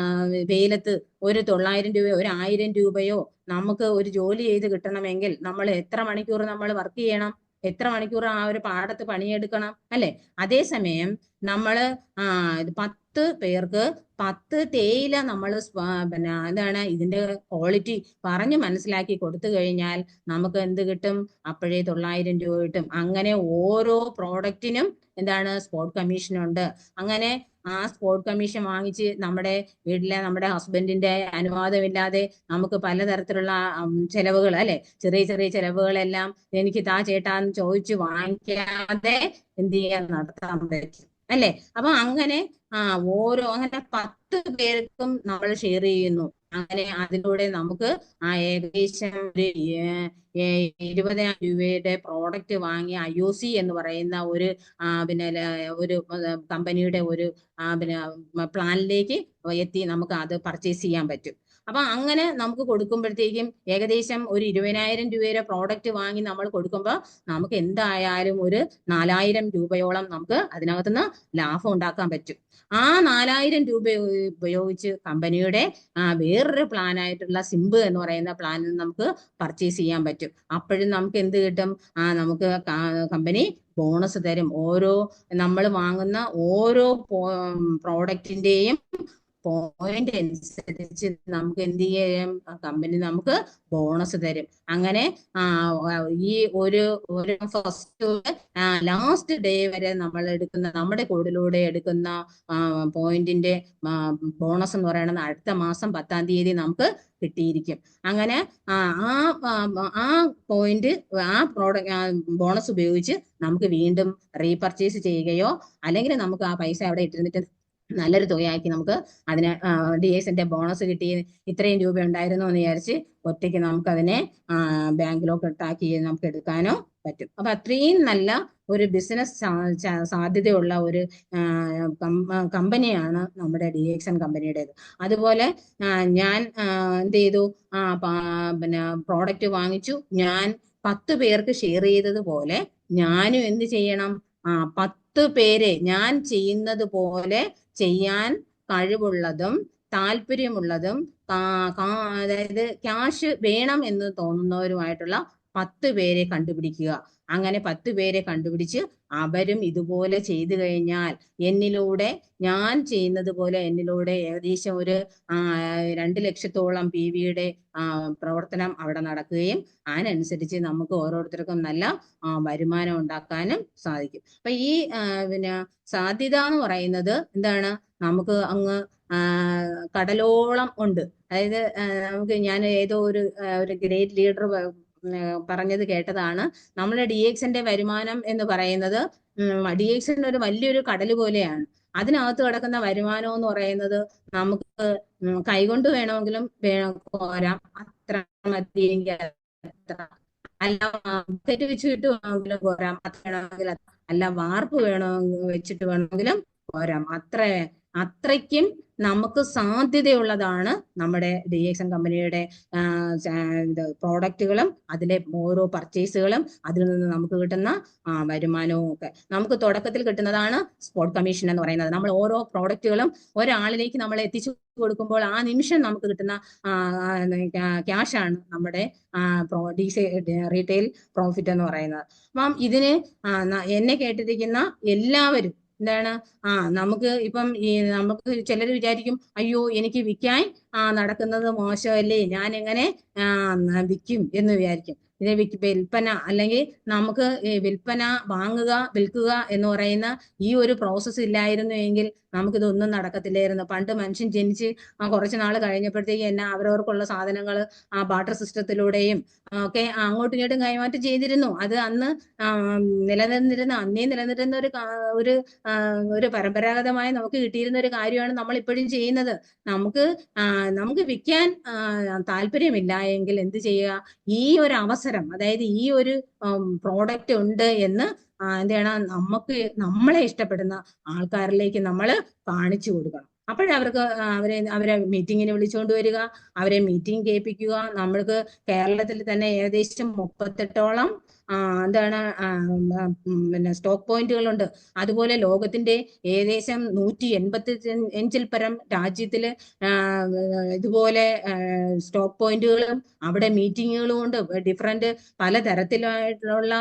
വെയിലത്ത് ഒരു 900 രൂപയോ ഒരു 1000 രൂപയോ നമുക്ക് ഒരു ജോലി ചെയ്ത് കിട്ടണമെങ്കിൽ നമ്മൾ എത്ര മണിക്കൂർ നമ്മൾ വർക്ക് ചെയ്യണം, എത്ര മണിക്കൂർ ആ ഒരു പാടത്ത് പണിയെടുക്കണം, അല്ലെ? അതേസമയം നമ്മള് 10 പേർക്ക് 10 തേയില നമ്മൾ പിന്നെ എന്താണ് ഇതിന്റെ ക്വാളിറ്റി പറഞ്ഞ് മനസ്സിലാക്കി കൊടുത്തു കഴിഞ്ഞാൽ നമുക്ക് എന്ത് കിട്ടും, അപ്പോഴേ 900 രൂപ കിട്ടും. അങ്ങനെ ഓരോ പ്രോഡക്റ്റിനും എന്താണ് സ്പോട്ട് കമ്മീഷൻ ഉണ്ട്. അങ്ങനെ ആ സ്പോട്ട് കമ്മീഷൻ വാങ്ങിച്ച് നമ്മുടെ വീട്ടിലെ നമ്മുടെ ഹസ്ബൻഡിന്റെ അനുവാദമില്ലാതെ നമുക്ക് പലതരത്തിലുള്ള ചെലവുകൾ, അല്ലെ, ചെറിയ ചെറിയ ചെലവുകളെല്ലാം എനിക്ക് താ ചേട്ടാന്ന് ചോദിച്ചു വാങ്ങിക്കാതെ എന്ത് ചെയ്യാൻ നടത്താൻ പറ്റും, അല്ലെ? അപ്പൊ അങ്ങനെ അങ്ങനെ 10 പേർക്കും നമ്മൾ ഷെയർ ചെയ്യുന്നു. അങ്ങനെ അതിലൂടെ നമുക്ക് ഏകദേശം ഒരു 20,000 രൂപയുടെ പ്രോഡക്റ്റ് വാങ്ങി IOC എന്ന് പറയുന്ന ഒരു പിന്നെ ഒരു കമ്പനിയുടെ ഒരു പിന്നെ പ്ലാനിലേക്ക് എത്തി നമുക്ക് അത് പർച്ചേസ് ചെയ്യാൻ പറ്റും. അപ്പൊ അങ്ങനെ നമുക്ക് കൊടുക്കുമ്പോഴത്തേക്കും ഏകദേശം ഒരു 20,000 രൂപയുടെ പ്രോഡക്റ്റ് വാങ്ങി നമ്മൾ കൊടുക്കുമ്പോൾ നമുക്ക് എന്തായാലും ഒരു 4,000 രൂപയോളം നമുക്ക് അതിനകത്തുനിന്ന് ലാഭം ഉണ്ടാക്കാൻ പറ്റും. ആ 4,000 രൂപ ഉപയോഗിച്ച് കമ്പനിയുടെ വേറൊരു പ്ലാൻ ആയിട്ടുള്ള സിംബ് എന്ന് പറയുന്ന പ്ലാനിൽ നമുക്ക് പർച്ചേസ് ചെയ്യാൻ പറ്റും. അപ്പോഴും നമുക്ക് എന്ത് കിട്ടും, നമുക്ക് കമ്പനി ബോണസ് തരും. നമ്മൾ വാങ്ങുന്ന ഓരോ പ്രോഡക്റ്റിന്റെയും പോയിന്റ് അനുസരിച്ച് നമുക്ക് എന്ത് ചെയ്യാം, കമ്പനി നമുക്ക് ബോണസ് തരും. അങ്ങനെ ഈ ഒരു ഫസ്റ്റ് ലാസ്റ്റ് ഡേ വരെ നമ്മൾ എടുക്കുന്ന നമ്മുടെ കോഡിലൂടെ എടുക്കുന്ന പോയിന്റിന്റെ ബോണസ് എന്ന് പറയുന്നത് അടുത്ത മാസം 10-ാം തീയതി നമുക്ക് കിട്ടിയിരിക്കും. അങ്ങനെ ആ പോയിന്റ് ബോണസ് ഉപയോഗിച്ച് നമുക്ക് വീണ്ടും റീപർച്ചേസ് ചെയ്യുകയോ അല്ലെങ്കിൽ നമുക്ക് ആ പൈസ അവിടെ ഇട്ടിരുന്നിട്ട് നല്ലൊരു തുകയാക്കി നമുക്ക് അതിന് DSന്റെ ബോണസ് കിട്ടി ഇത്രയും രൂപ ഉണ്ടായിരുന്നു എന്ന് വിചാരിച്ച് ഒറ്റയ്ക്ക് നമുക്ക് അതിനെ ബാങ്കിലോട്ട് ഇട്ടാക്കി നമുക്ക് എടുക്കാനോ പറ്റും. അപ്പൊ അത്രയും നല്ല ഒരു ബിസിനസ് സാധ്യതയുള്ള ഒരു കമ്പനിയാണ് നമ്മുടെ DXN കമ്പനിയുടേത്. അതുപോലെ ഞാൻ എന്ത് ചെയ്തു, പിന്നെ പ്രോഡക്റ്റ് വാങ്ങിച്ചു, ഞാൻ 10 പേർക്ക് ഷെയർ ചെയ്തതുപോലെ ഞാനും എന്ത് ചെയ്യണം, 10 പേരെ ഞാൻ ചെയ്യുന്നത് പോലെ ചെയ്യാൻ കഴിവുള്ളതും താല്പര്യമുള്ളതും അതായത് ക്യാഷ് വേണം എന്ന് തോന്നുന്നവരുമായിട്ടുള്ള 10 പേരെ കണ്ടുപിടിക്കുക. അങ്ങനെ 10 പേരെ കണ്ടുപിടിച്ച് അവരും ഇതുപോലെ ചെയ്തു കഴിഞ്ഞാൽ എന്നിലൂടെ ഞാൻ ചെയ്യുന്നത് പോലെ എന്നിലൂടെ ഏകദേശം ഒരു 2 ലക്ഷത്തോളം PV-യുടെ പ്രവർത്തനം അവിടെ നടക്കുകയും അതിനനുസരിച്ച് നമുക്ക് ഓരോരുത്തർക്കും നല്ല വരുമാനം ഉണ്ടാക്കാനും സാധിക്കും. അപ്പൊ ഈ പിന്നെ സാധ്യത എന്ന് പറയുന്നത് എന്താണ്, നമുക്ക് അങ്ങ് കടലോളം ഉണ്ട്. അതായത് നമുക്ക് ഞാൻ ഏതോ ഒരു ഗ്രേറ്റ് ലീഡർ പറഞ്ഞത് കേട്ടതാണ്, നമ്മുടെ DXന്റെ വരുമാനം എന്ന് പറയുന്നത് DXന്റെ ഒരു വലിയൊരു കടൽ പോലെയാണ്. അതിനകത്ത് കിടക്കുന്ന വരുമാനം എന്ന് പറയുന്നത് നമുക്ക് കൈകൊണ്ട് വേണമെങ്കിലും കോരാം, അത്ര മതിയെങ്കിൽ അത്ര, അല്ല തെറ്റ് വെച്ചിട്ട് വേണമെങ്കിലും കോരാം, അത്ര വേണമെങ്കിൽ അല്ല വാർപ്പ് വെച്ചിട്ട് വേണമെങ്കിലും കോരാം. അത്രയ്ക്കും നമുക്ക് സാധ്യതയുള്ളതാണ് നമ്മുടെ DXN കമ്പനിയുടെ പ്രോഡക്റ്റുകളും അതിലെ ഓരോ പർച്ചേസുകളും അതിൽ നിന്ന് നമുക്ക് കിട്ടുന്ന വരുമാനവും ഒക്കെ. നമുക്ക് തുടക്കത്തിൽ കിട്ടുന്നതാണ് സ്പോട്ട് കമ്മീഷൻ എന്ന് പറയുന്നത്. നമ്മൾ ഓരോ പ്രോഡക്റ്റുകളും ഒരാളിലേക്ക് നമ്മൾ എത്തിച്ചു കൊടുക്കുമ്പോൾ ആ നിമിഷം നമുക്ക് കിട്ടുന്ന ക്യാഷാണ് നമ്മുടെ റീറ്റെയിൽ പ്രോഫിറ്റ് എന്ന് പറയുന്നത്. അപ്പം ഇതിന് എന്നെ കേട്ടിരിക്കുന്ന എല്ലാവരും എന്താണ്, നമുക്ക് ഇപ്പം നമുക്ക് ചിലർ വിചാരിക്കും, അയ്യോ എനിക്ക് വിൽക്കാൻ നടക്കുന്നത് മോശമല്ലേ, ഞാൻ എങ്ങനെ വിൽക്കും എന്ന് വിചാരിക്കും. ഇത് വിൽപ്പന അല്ലെങ്കിൽ നമുക്ക് വിൽപ്പന, വാങ്ങുക, വിൽക്കുക എന്ന് പറയുന്ന ഈ ഒരു പ്രോസസ്സ് ഇല്ലായിരുന്നു എങ്കിൽ നമുക്കിതൊന്നും നടക്കത്തില്ലായിരുന്നു. പണ്ട് മനുഷ്യൻ ജനിച്ച് കുറച്ച് നാൾ കഴിഞ്ഞപ്പോഴത്തേക്ക് തന്നെ അവരവർക്കുള്ള സാധനങ്ങൾ ബാർട്ടർ സിസ്റ്റത്തിലൂടെയും ഒക്കെ അങ്ങോട്ടും ഇങ്ങോട്ടും കൈമാറ്റം ചെയ്തിരുന്നു. അത് അന്ന് അന്നേ നിലനിന്നിരുന്ന ഒരു പരമ്പരാഗതമായി നമുക്ക് കിട്ടിയിരുന്ന ഒരു കാര്യമാണ് നമ്മൾ ഇപ്പോഴും ചെയ്യുന്നത്. നമുക്ക് വിൽക്കാൻ താല്പര്യമില്ല എങ്കിൽ എന്ത് ചെയ്യുക, ഈ ഒരു അവസരം, അതായത് ഈ ഒരു പ്രോഡക്റ്റ് ഉണ്ട് എന്ന് എന്താണ് നമ്മളെ ഇഷ്ടപ്പെടുന്ന ആൾക്കാരിലേക്ക് നമ്മൾ കാണിച്ചു കൊടുക്കണം. അപ്പോഴവർക്ക് അവരെ മീറ്റിങ്ങിന് വിളിച്ചുകൊണ്ട് വരിക, അവരെ മീറ്റിംഗ് കേൾപ്പിക്കുക. നമ്മൾക്ക് കേരളത്തിൽ തന്നെ ഏകദേശം 38ഓളം എന്താണ് പിന്നെ സ്റ്റോക്ക് പോയിന്റുകളുണ്ട്. അതുപോലെ ലോകത്തിന്റെ ഏകദേശം 185 പരം രാജ്യത്തില് ഇതുപോലെ സ്റ്റോക്ക് പോയിന്റുകളും അവിടെ മീറ്റിങ്ങുകളും ഉണ്ട്. ഡിഫറെന്റ് പലതരത്തിലായിട്ടുള്ള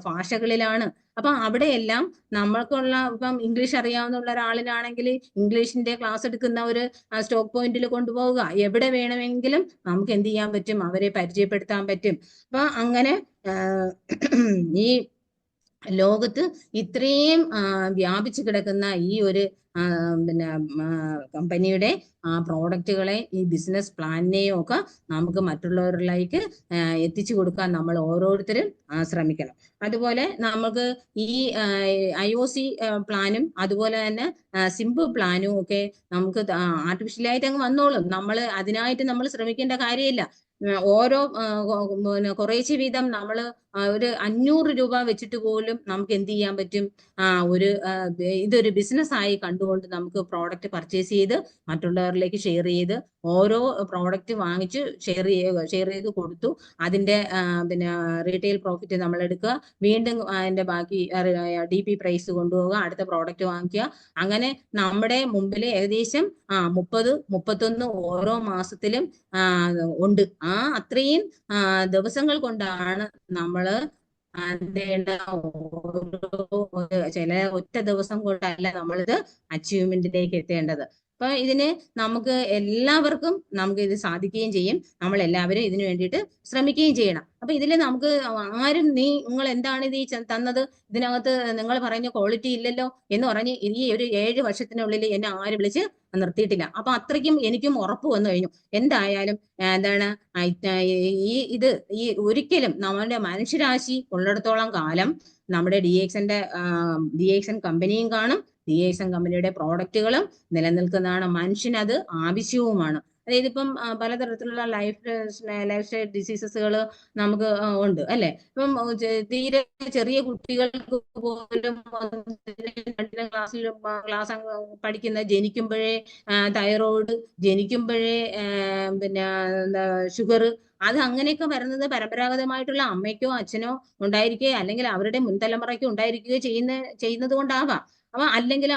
ഭാഷകളിലാണ്. അപ്പൊ അവിടെയെല്ലാം നമ്മൾക്കുള്ള, ഇപ്പം ഇംഗ്ലീഷ് അറിയാവുന്ന ഒരാളിനാണെങ്കിൽ ഇംഗ്ലീഷിന്റെ ക്ലാസ് എടുക്കുന്ന ഒരു സ്റ്റോക്ക് പോയിന്റിൽ കൊണ്ടുപോവുക. എവിടെ വേണമെങ്കിലും നമുക്ക് എന്ത് ചെയ്യാൻ പറ്റും, അവരെ പരിചയപ്പെടുത്താൻ പറ്റും. അപ്പൊ അങ്ങനെ ഈ ലോകത്ത് ഇത്രയും വ്യാപിച്ചു കിടക്കുന്ന ഈ ഒരു പിന്നെ കമ്പനിയുടെ പ്രോഡക്റ്റുകളെ, ഈ ബിസിനസ് പ്ലാനിനെയും ഒക്കെ നമുക്ക് മറ്റുള്ളവരിലേക്ക് എത്തിച്ചു കൊടുക്കാൻ നമ്മൾ ഓരോരുത്തരും ശ്രമിക്കണം. അതുപോലെ നമുക്ക് ഈ IOC പ്ലാനും അതുപോലെ തന്നെ സിമ്പിൾ പ്ലാനും ഒക്കെ നമുക്ക് ആർട്ടിഫിഷ്യലായിട്ട് അങ്ങ് വന്നോളും. അതിനായിട്ട് നമ്മൾ ശ്രമിക്കേണ്ട കാര്യമില്ല. ഓരോ കുറേശ്ശെ വീതം നമ്മൾ ഒരു 500 രൂപ വെച്ചിട്ട് പോലും നമുക്ക് എന്ത് ചെയ്യാൻ പറ്റും, ഇതൊരു ബിസിനസ് ആയി കണ്ടുകൊണ്ട് നമുക്ക് പ്രോഡക്റ്റ് പർച്ചേസ് ചെയ്ത് മറ്റുള്ളവരിലേക്ക് ഷെയർ ചെയ്ത് ഓരോ പ്രോഡക്റ്റ് വാങ്ങിച്ച് ഷെയർ ചെയ്ത് കൊടുത്തു. അതിന്റെ പിന്നെ റീറ്റെയിൽ പ്രോഫിറ്റ് നമ്മൾ എടുക്കുക, വീണ്ടും അതിന്റെ ബാക്കി DP പ്രൈസ് കൊണ്ടുപോവുക, അടുത്ത പ്രോഡക്റ്റ് വാങ്ങിക്കുക. അങ്ങനെ നമ്മുടെ മുമ്പിൽ ഏകദേശം 30-31 ഓരോ മാസത്തിലും ഉണ്ട്. അത്രയും ദിവസങ്ങൾ കൊണ്ടാണ് നമ്മള് ചില ഒറ്റ ദിവസം കൊണ്ടല്ല നമ്മളിത് അച്ചീവ്മെന്റിലേക്ക് എത്തേണ്ടത്. അപ്പൊ ഇതിന് നമുക്ക് എല്ലാവർക്കും ഇത് സാധിക്കുകയും ചെയ്യും. നമ്മൾ എല്ലാവരും ഇതിനു വേണ്ടിയിട്ട് ശ്രമിക്കുകയും ചെയ്യണം. അപ്പൊ ഇതിൽ നമുക്ക് ആരും നിങ്ങൾ എന്താണ് ഇത് തന്നത്, ഇതിനകത്ത് നിങ്ങൾ പറയുന്ന ക്വാളിറ്റി ഇല്ലല്ലോ എന്ന് പറഞ്ഞ് ഈ ഒരു 7 വർഷത്തിനുള്ളിൽ എന്നെ ആരും വിളിച്ച് നിർത്തിയിട്ടില്ല. അപ്പൊ അത്രയ്ക്കും എനിക്കും ഉറപ്പ് വന്നു കഴിഞ്ഞു. എന്തായാലും എന്താണ് ഈ ഒരിക്കലും നമ്മുടെ മനുഷ്യരാശി ഉള്ളിടത്തോളം കാലം നമ്മുടെ DXN കമ്പനിയും കാണും, DXN കമ്പനിയുടെ പ്രോഡക്റ്റുകളും നിലനിൽക്കുന്നതാണ്. മനുഷ്യനത് ആവശ്യവുമാണ്. അതായത് ഇപ്പം പലതരത്തിലുള്ള ലൈഫ് സ്റ്റൈൽ ഡിസീസസുകൾ നമുക്ക് ഉണ്ട് അല്ലെ. ഇപ്പം തീരെ ചെറിയ കുട്ടികൾക്ക് പോലും ക്ലാസ് പഠിക്കുന്ന, ജനിക്കുമ്പോഴേ തൈറോയ്ഡ്, ജനിക്കുമ്പോഴേ പിന്നെ ഷുഗർ, അത് അങ്ങനെയൊക്കെ വരുന്നത് പരമ്പരാഗതമായിട്ടുള്ള അമ്മയ്ക്കോ അച്ഛനോ ഉണ്ടായിരിക്കുകയോ അല്ലെങ്കിൽ അവരുടെ മുൻതലമുറയ്ക്കോ ഉണ്ടായിരിക്കുകയോ ചെയ്യുന്നത് കൊണ്ടാവാം. അപ്പൊ അല്ലെങ്കിൽ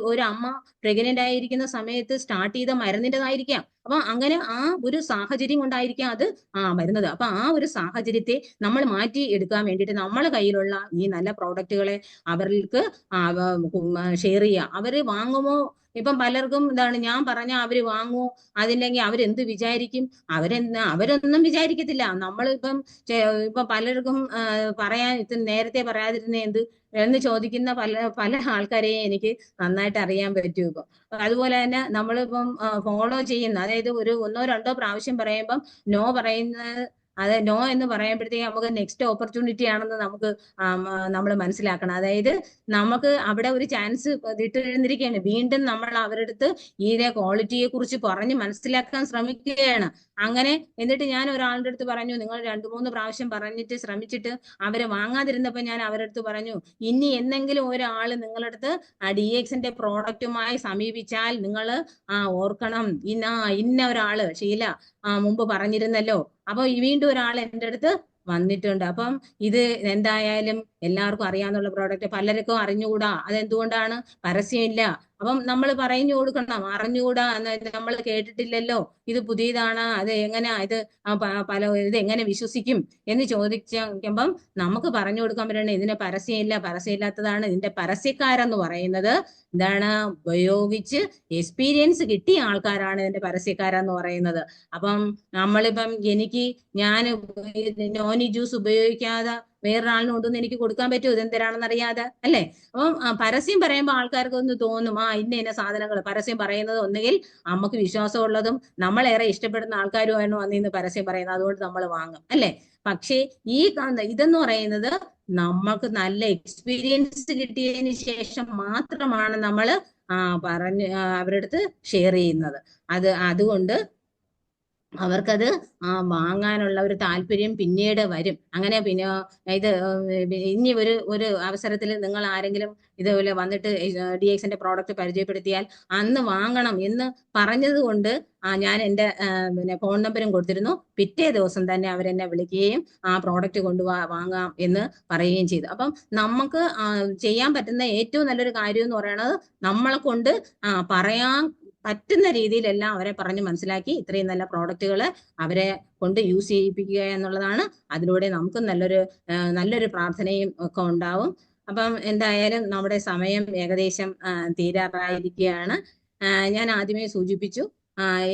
ഒരു അമ്മ പ്രഗ്നന്റ് ആയിരിക്കുന്ന സമയത്ത് സ്റ്റാർട്ട് ചെയ്ത മരുന്നിൻ്റെതായിരിക്കാം. അപ്പൊ അങ്ങനെ ആ ഒരു സാഹചര്യം കൊണ്ടായിരിക്കാം അത് വരുന്നത്. അപ്പൊ ആ ഒരു സാഹചര്യത്തെ നമ്മൾ മാറ്റി എടുക്കാൻ വേണ്ടിയിട്ട് നമ്മളെ കയ്യിലുള്ള ഈ നല്ല പ്രോഡക്റ്റുകളെ അവർക്ക് ഷെയർ ചെയ്യുക. അവര് വാങ്ങുമോ? ഇപ്പം പലർക്കും ഇതാണ്, ഞാൻ പറഞ്ഞ അവര് വാങ്ങുമോ, അതില്ലെങ്കിൽ അവരെന്ത് വിചാരിക്കും, അവരൊന്നും വിചാരിക്കത്തില്ല. നമ്മളിപ്പം ഇപ്പൊ പലർക്കും പറയാൻ നേരത്തെ പറയാതിരുന്ന എന്ത് എന്ന് ചോദിക്കുന്ന പല പല ആൾക്കാരെയും എനിക്ക് നന്നായിട്ട് അറിയാൻ പറ്റും ഇപ്പൊ. അതുപോലെ തന്നെ നമ്മളിപ്പം ഫോളോ ചെയ്യുന്ന, അതായത് ഒരു 1-2 പ്രാവശ്യം പറയുമ്പം നോ പറയുന്നത്, അത് നോ എന്ന് പറയുമ്പോഴത്തേക്ക് നമുക്ക് നെക്സ്റ്റ് ഓപ്പർച്യൂണിറ്റി ആണെന്ന് നമുക്ക് നമ്മൾ മനസ്സിലാക്കണം. അതായത് നമുക്ക് അവിടെ ഒരു ചാൻസ് ഇട്ടിരുന്നിരിക്കുകയാണ്, വീണ്ടും നമ്മൾ അവരുടെ അടുത്ത് ഇതിന്റെ ക്വാളിറ്റിയെ കുറിച്ച് പറഞ്ഞ് മനസ്സിലാക്കാൻ ശ്രമിക്കുകയാണ്. അങ്ങനെ എന്നിട്ട് ഞാൻ ഒരാളുടെ അടുത്ത് പറഞ്ഞു, നിങ്ങൾ 2-3 പ്രാവശ്യം പറഞ്ഞിട്ട് ശ്രമിച്ചിട്ട് അവരെ വാങ്ങാതിരുന്നപ്പോ ഞാൻ അവരുടെ അടുത്ത് പറഞ്ഞു, ഇനി എന്തെങ്കിലും ഒരാള് നിങ്ങളുടെ അടുത്ത് DXന്റെ പ്രോഡക്റ്റുമായി സമീപിച്ചാൽ നിങ്ങൾ ഓർക്കണം, ഇന്ന ഒരാള് ഷീല മുമ്പ് പറഞ്ഞിരുന്നല്ലോ. അപ്പൊ വീണ്ടും ഒരാൾ എൻ്റെ അടുത്ത് വന്നിട്ടുണ്ട്. അപ്പം ഇത് എന്തായാലും എല്ലാവർക്കും അറിയാന്നുള്ള പ്രോഡക്റ്റ് പലർക്കും അറിഞ്ഞുകൂടാ. അതെന്തുകൊണ്ടാണ്? പരസ്യമില്ല. അപ്പം നമ്മൾ പറഞ്ഞു കൊടുക്കണം, അറിഞ്ഞുകൂടാ, നമ്മൾ കേട്ടിട്ടില്ലല്ലോ, ഇത് പുതിയതാണ്, അത് എങ്ങനെയാ ഇത് ഇത് എങ്ങനെ വിശ്വസിക്കും എന്ന് ചോദിക്കുമ്പം നമുക്ക് പറഞ്ഞു കൊടുക്കാൻ പറ്റണം, ഇതിന് പരസ്യമില്ല, പരസ്യമില്ലാത്തതാണ്. ഇതിന്റെ പരസ്യക്കാരെന്ന് പറയുന്നത് എന്താണ്? ഉപയോഗിച്ച് എക്സ്പീരിയൻസ് കിട്ടിയ ആൾക്കാരാണ് ഇതിന്റെ പരസ്യക്കാരെന്ന് പറയുന്നത്. അപ്പം നമ്മളിപ്പം ഞാൻ നോനി ജ്യൂസ് ഉപയോഗിക്കാതെ വേറൊരാളിന് കൊണ്ടുവന്ന് എനിക്ക് കൊടുക്കാൻ പറ്റുമോ ഇതെന്തരാണെന്ന് അറിയാതെ? അല്ലേ? അപ്പം പരസ്യം പറയുമ്പോൾ ആൾക്കാർക്ക് ഒന്ന് തോന്നും, ഇന്ന സാധനങ്ങൾ പരസ്യം പറയുന്നത് ഒന്നുകിൽ നമുക്ക് വിശ്വാസമുള്ളതും നമ്മളേറെ ഇഷ്ടപ്പെടുന്ന ആൾക്കാരുമാണ് വന്നിന്ന് പരസ്യം പറയുന്നത്, അതുകൊണ്ട് നമ്മൾ വാങ്ങും, അല്ലേ? പക്ഷേ ഇതെന്ന് പറയുന്നത് നമുക്ക് നല്ല എക്സ്പീരിയൻസ് കിട്ടിയതിന് ശേഷം മാത്രമാണ് നമ്മൾ അവരുടെ അടുത്ത് ഷെയർ ചെയ്യുന്നത്. അതുകൊണ്ട് അവർക്കത് വാങ്ങാനുള്ള ഒരു താല്പര്യം പിന്നീട് വരും. അങ്ങനെ പിന്നെ ഇത് ഇനി ഒരു അവസരത്തിൽ നിങ്ങൾ ആരെങ്കിലും ഇതുപോലെ വന്നിട്ട് DXന്റെ പ്രോഡക്റ്റ് പരിചയപ്പെടുത്തിയാൽ അന്ന് വാങ്ങണം എന്ന് പറഞ്ഞത് കൊണ്ട് ഞാൻ എൻ്റെ ഫോൺ നമ്പറും കൊടുത്തിരുന്നു. പിറ്റേ ദിവസം തന്നെ അവരെന്നെ വിളിക്കുകയും ആ പ്രോഡക്റ്റ് വാങ്ങാം എന്ന് പറയുകയും ചെയ്തു. അപ്പം നമുക്ക് ചെയ്യാൻ പറ്റുന്ന ഏറ്റവും നല്ലൊരു കാര്യം എന്ന് പറയുന്നത് നമ്മളെ കൊണ്ട് പറയാൻ പറ്റുന്ന രീതിയിലെല്ലാം അവരെ പറഞ്ഞ് മനസ്സിലാക്കി ഇത്രയും നല്ല പ്രോഡക്റ്റുകൾ അവരെ കൊണ്ട് യൂസ് ചെയ്യിപ്പിക്കുക എന്നുള്ളതാണ്. അതിലൂടെ നമുക്ക് നല്ലൊരു പ്രാർത്ഥനയും ഒക്കെ ഉണ്ടാവും. അപ്പം എന്തായാലും നമ്മുടെ സമയം ഏകദേശം തീരാറായിരിക്കുകയാണ്. ഞാൻ ആദ്യമേ സൂചിപ്പിച്ചു,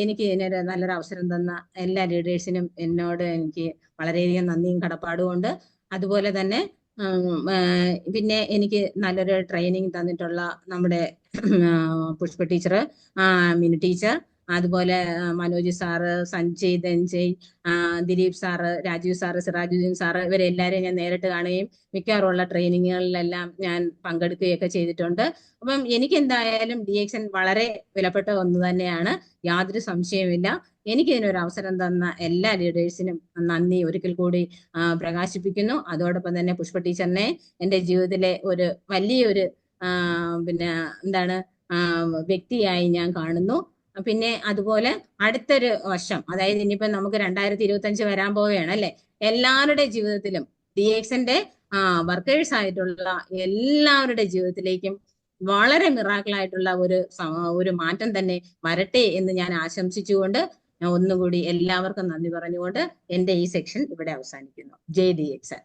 എനിക്ക് ഇതിനൊരു നല്ലൊരു അവസരം തന്ന എല്ലാ ലീഡേഴ്സിനും എന്നോട് എനിക്ക് വളരെയധികം നന്ദിയും കടപ്പാടും ഉണ്ട്. അതുപോലെ തന്നെ പിന്നെ എനിക്ക് നല്ലൊരു ട്രെയിനിങ് തന്നിട്ടുള്ള നമ്മുടെ പുഷ്പ ടീച്ചർ, മിനി ടീച്ചർ, അതുപോലെ Manoj sir, Sanjay, Dhanjay, Dileep sir, Rajeev sir, Sirajuddeen sir, ഇവരെല്ലാവരെയും ഞാൻ നേരിട്ട് കാണുകയും മിക്കവാറുള്ള ട്രെയിനിങ്ങുകളിലെല്ലാം ഞാൻ പങ്കെടുക്കുകയൊക്കെ ചെയ്തിട്ടുണ്ട്. അപ്പം എനിക്ക് എന്തായാലും DXN വളരെ വിലപ്പെട്ട ഒന്ന് തന്നെയാണ്, യാതൊരു സംശയവുമില്ല. എനിക്ക് ഇതിനൊരു അവസരം തന്ന എല്ലാ ലീഡേഴ്സിനും നന്ദി ഒരിക്കൽ കൂടി പ്രകാശിപ്പിക്കുന്നു. അതോടൊപ്പം തന്നെ പുഷ്പ ടീച്ചറിനെ എൻ്റെ ജീവിതത്തിലെ ഒരു വലിയൊരു വ്യക്തിയായി ഞാൻ കാണുന്നു. പിന്നെ അതുപോലെ അടുത്തൊരു വർഷം, അതായത് ഇനിയിപ്പോ നമുക്ക് 2025 വരാൻ പോവുകയാണ്, അല്ലെ? എല്ലാവരുടെ ജീവിതത്തിലും DXന്റെ വർക്കേഴ്സ് ആയിട്ടുള്ള എല്ലാവരുടെ ജീവിതത്തിലേക്കും വളരെ മിറാക്കിളായിട്ടുള്ള ഒരു മാറ്റം തന്നെ വരട്ടെ എന്ന് ഞാൻ ആശംസിച്ചുകൊണ്ട് ഞാൻ ഒന്നുകൂടി എല്ലാവർക്കും നന്ദി പറഞ്ഞുകൊണ്ട് എൻ്റെ ഈ സെക്ഷൻ ഇവിടെ അവസാനിക്കുന്നു. ജയ് DXN.